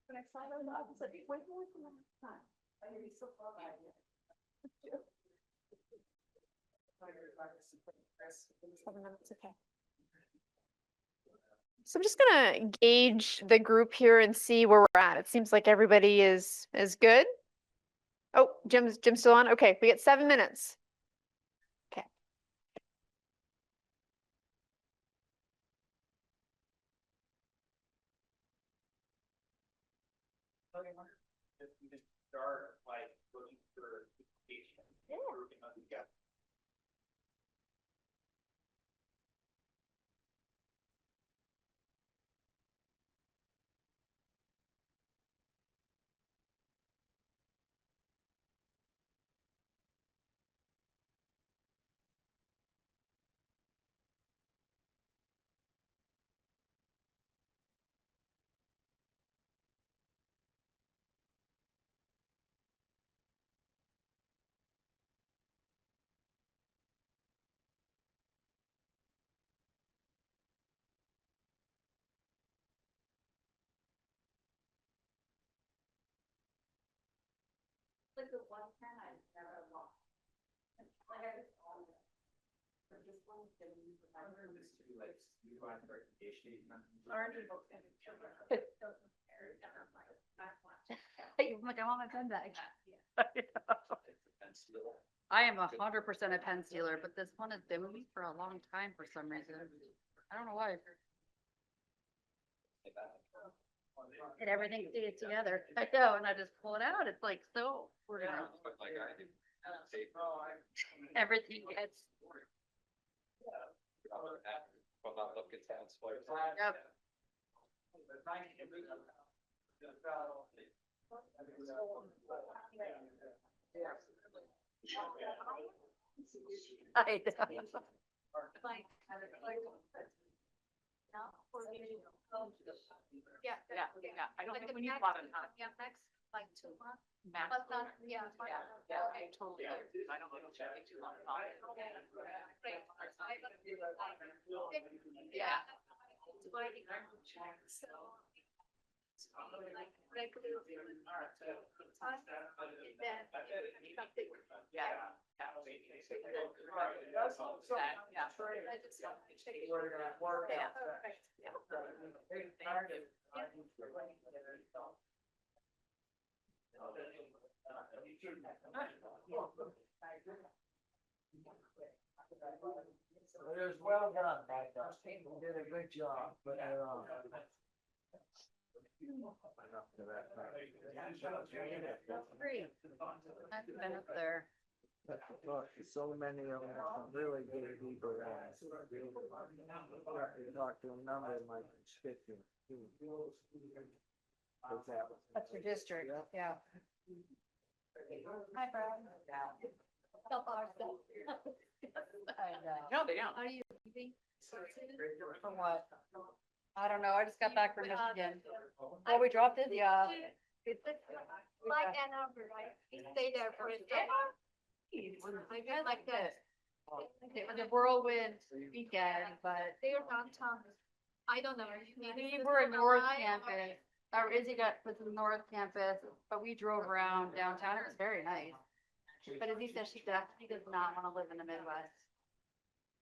When I saw that, I was like, wait, wait, wait, wait. I hear you so far behind you. 7 minutes, okay. So I'm just gonna gauge the group here and see where we're at. It seems like everybody is good. Oh, Jim's still on? Okay, we get 7 minutes. Okay. Start like looking for yeah. Like the one pen I never lost. Like I just all of it. But this one's been used with my room. Orange and both. Hey, look, I'm on my pen bag. I am 100% a pen stealer, but this one has been with me for a long time for some reason. I don't know why. And everything stays together. I know, and I just pull it out. It's like so. Everything gets. Yep. I know. Yeah, I don't Like think the we need a next- lot of time. Yeah, next, like 2 months. Max. But not, yeah. Yeah, I totally, agree. I don't think it should be too long. Yeah. So. Like regular. Then something. Yeah. Yeah. I just want to check it. We're gonna work Yeah, out that. perfect. Yeah. It was well done, those people did a good job, but, Great. I've been up there. Look, so many of them are really good people. You talk to a number of my constituents. That's your district, yeah. Hi, Brad. Help ourselves. No, they don't. Are you leaving? For what? I don't know, I just got back from Michigan. Well, we dropped it, yeah. Like Ann Arbor, right? We stay there for a day. I like that. It was a whirlwind weekend, but They are downtown. I don't know. we were in North Campus. Our Izzy was in North Campus, but we drove around downtown. It was very nice. But Izzy says she does not want to live in the Midwest.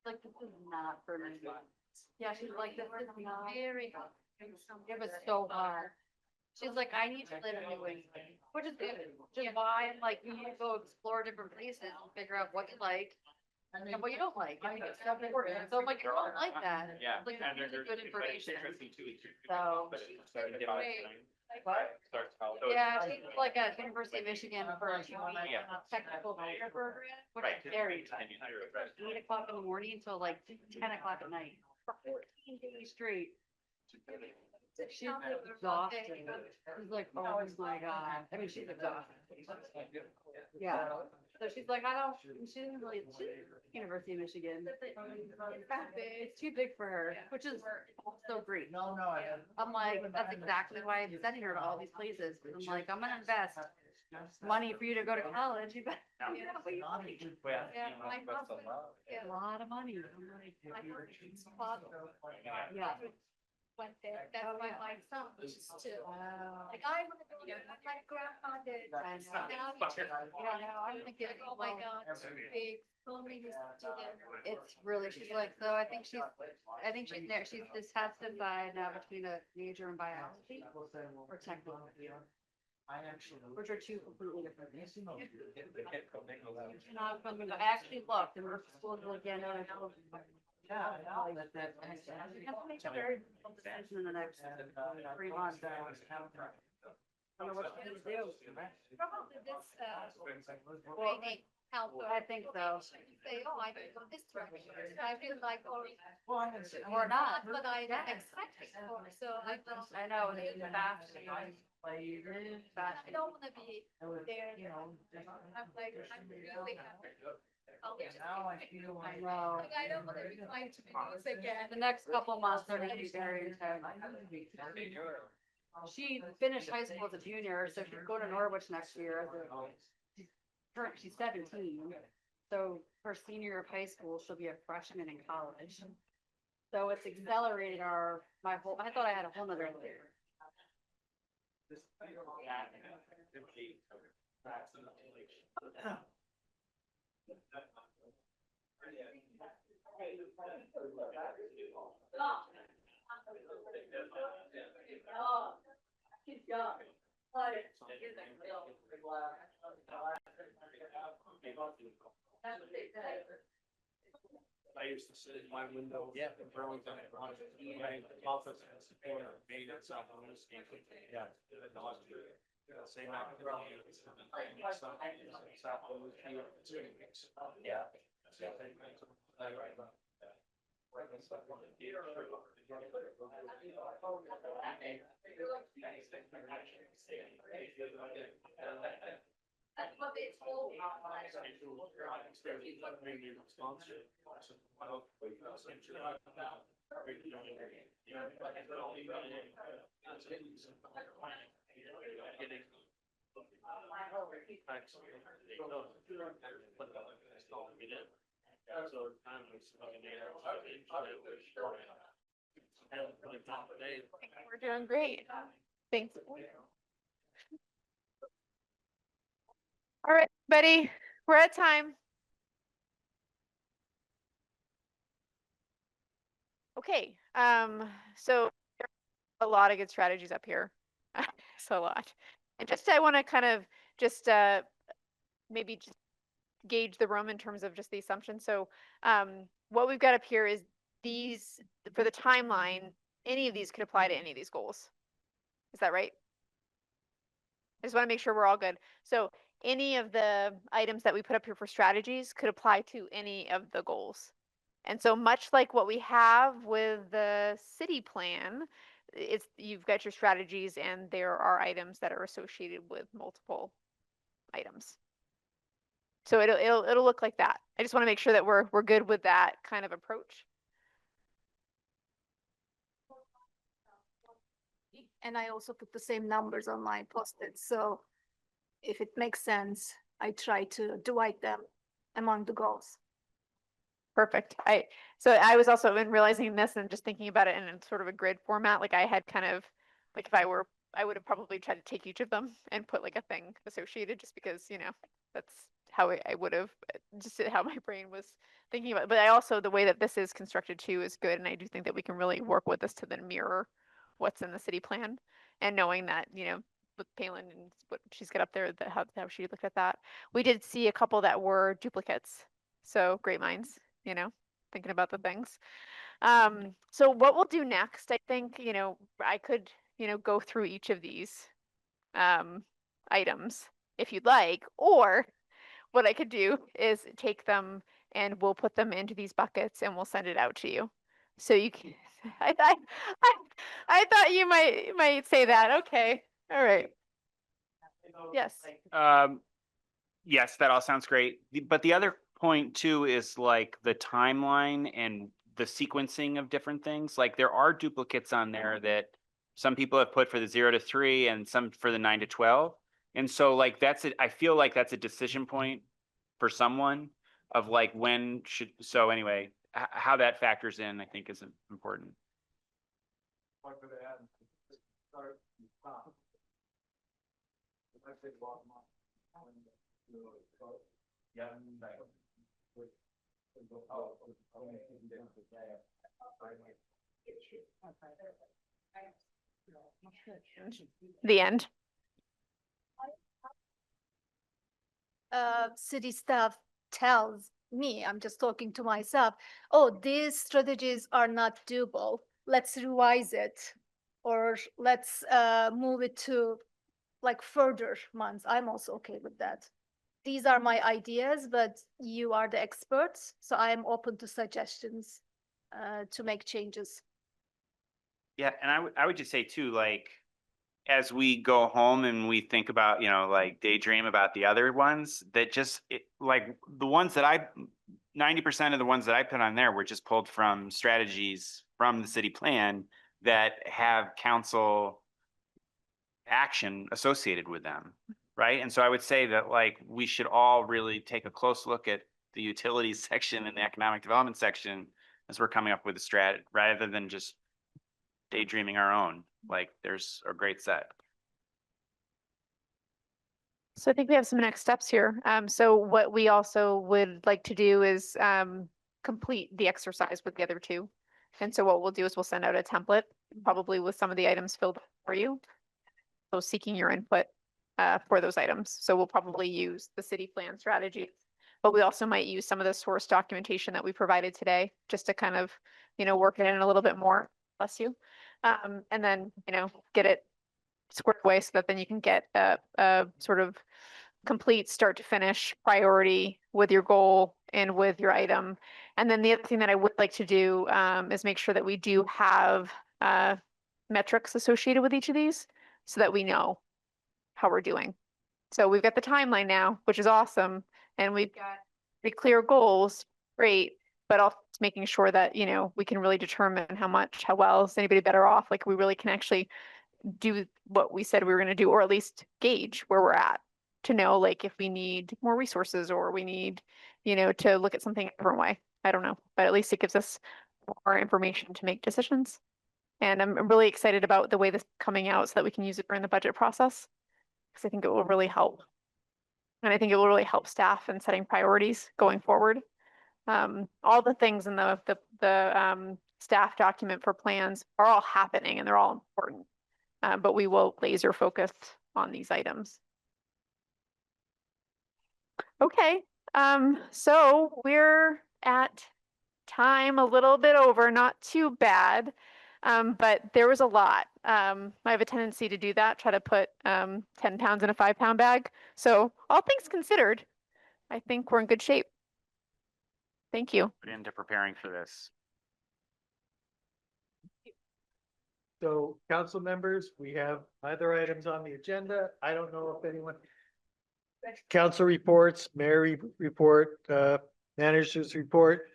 Like, this is not for me. Yeah, she's like, this is not very hot. It was so hard. She's like, I need to live in New England, which is good. Just why I'm like, you need to go explore different places and figure out what you like and what you don't like. I think it's so important. So I'm like, you don't like that. Yeah. Like, it's really good information. too. So. What? Yeah, she's like at University of Michigan for a technical career program, which is very tough. 8 o'clock in the morning until like 10 o'clock at night for 14 days straight. She's exhausted. She's like, oh my God. I mean, she's exhausted. Yeah. So she's like, she didn't really, University of Michigan. It's too big for her, which is so great. No, I'm like, that's exactly why I'm sending her to all these places. I'm like, I'm gonna invest money for you to go to college. You better. Yeah, my husband, a lot of money. I'm like, yeah. Went there. That's why my son used to. Like, I want to go there. My grandpa did. I know. Yeah, I'm thinking, oh my God, too big. So many students. It's really, she's like, so I think she's there, she's just has to decide now between a major in biology or technology, which are two completely different things. I actually looked and we're schools again. I have to make a very difficult decision in the next 3 months. I don't know what she's gonna do. Probably this, training help. I think so. Say, oh, I can go this direction. So I feel like, or Or not. what I expected for, so I don't. I know, it's fast. I don't wanna be there. I'm like, I'm really happy. I'll just- I know. Like, I don't wanna be trying to do this again. The next couple months are gonna be very intense. She finished high school as a junior, so she's going to Norwich next year. She's 17, so her senior year of high school, she'll be a freshman in college. So it's accelerated I thought I had a whole nother year. I used to sit in my window. Yeah. In Burlington, my office has made it South Louis. Yeah. Same activity. South Louis. Yeah. That's what they told me. We're doing great. Thanks. All right, buddy, we're at time. Okay, so there are a lot of good strategies up here. So a lot. And just I want to kind of just maybe just gauge the room in terms of just the assumption. So what we've got up here is these, for the timeline, any of these could apply to any of these goals. Is that right? I just want to make sure we're all good. So any of the items that we put up here for strategies could apply to any of the goals. And so much like what we have with the city plan, it's, you've got your strategies and there are items that are associated with multiple items. So it'll look like that. I just want to make sure that we're good with that kind of approach. And I also put the same numbers on my post-it, so if it makes sense, I try to divide them among the goals. Perfect. So I was also in realizing this and just thinking about it in sort of a grid format, like I had kind of, like if I would have probably tried to take each of them and put like a thing associated, just because, you know, that's how I would have, just how my brain was thinking about it. But I also, the way that this is constructed too is good. And I do think that we can really work with this to then mirror what's in the city plan, and knowing that, you know, with Palin and what she's got up there, that how she looked at that. We did see a couple that were duplicates. So great minds, you know, thinking about the things. So what we'll do next, I think, you know, I could, you know, go through each of these items if you'd like, or what I could do is take them and we'll put them into these buckets and we'll send it out to you. So you can, I thought you might say that. Okay. All right. Yes. Yes, that all sounds great. But the other point too is like the timeline and the sequencing of different things. Like there are duplicates on there that some people have put for the 0 to 3 and some for the 9 to 12. And so like that's it. I feel like that's a decision point for someone of like when should, so anyway, how that factors in, I think is important. The end. City staff tells me, I'm just talking to myself, oh, these strategies are not doable. Let's revise it, or let's move it to like further months. I'm also okay with that. These are my ideas, but you are the experts, so I am open to suggestions to make changes. Yeah, and I would just say too, like, as we go home and we think about, you know, like daydream about the other ones, that just like the ones that 90% of the ones that I put on there were just pulled from strategies from the city plan that have council action associated with them, right? And so I would say that like we should all really take a close look at the utilities section and the economic development section as we're coming up with a strat, rather than just daydreaming our own. Like there's a great set. So I think we have some next steps here. So what we also would like to do is complete the exercise with the other two. And so what we'll do is we'll send out a template, probably with some of the items filled out for you. So seeking your input for those items. So we'll probably use the city plan strategy, but we also might use some of the source documentation that we provided today, just to kind of, you know, work it in a little bit more, bless you. And then, you know, get it squared away so that then you can get a sort of complete start to finish priority with your goal and with your item. And then the other thing that I would like to do is make sure that we do have metrics associated with each of these so that we know how we're doing. So we've got the timeline now, which is awesome. And we've got the clear goals, great, but also making sure that, you know, we can really determine how well is anybody better off? Like we really can actually do what we said we were going to do, or at least gauge where we're at to know, like, if we need more resources or we need, you know, to look at something a different way. I don't know, but at least it gives us more information to make decisions. And I'm really excited about the way this is coming out so that we can use it during the budget process, because I think it will really help. And I think it will really help staff in setting priorities going forward. All the things in the staff document for plans are all happening and they're all important. But we will laser focus on these items. Okay, So we're at time a little bit over, not too bad. But there was a lot. I have a tendency to do that, try to put 10 pounds in a 5-pound bag. So all things considered, I think we're in good shape. Thank you. Put into preparing for this. So council members, we have other items on the agenda. I don't know if anyone. Council reports, mayor report, managers report.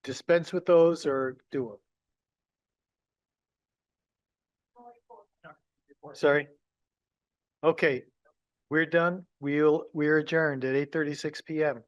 Dispense with those or do them. Sorry. Okay, we're done. We're adjourned at 8:36 PM.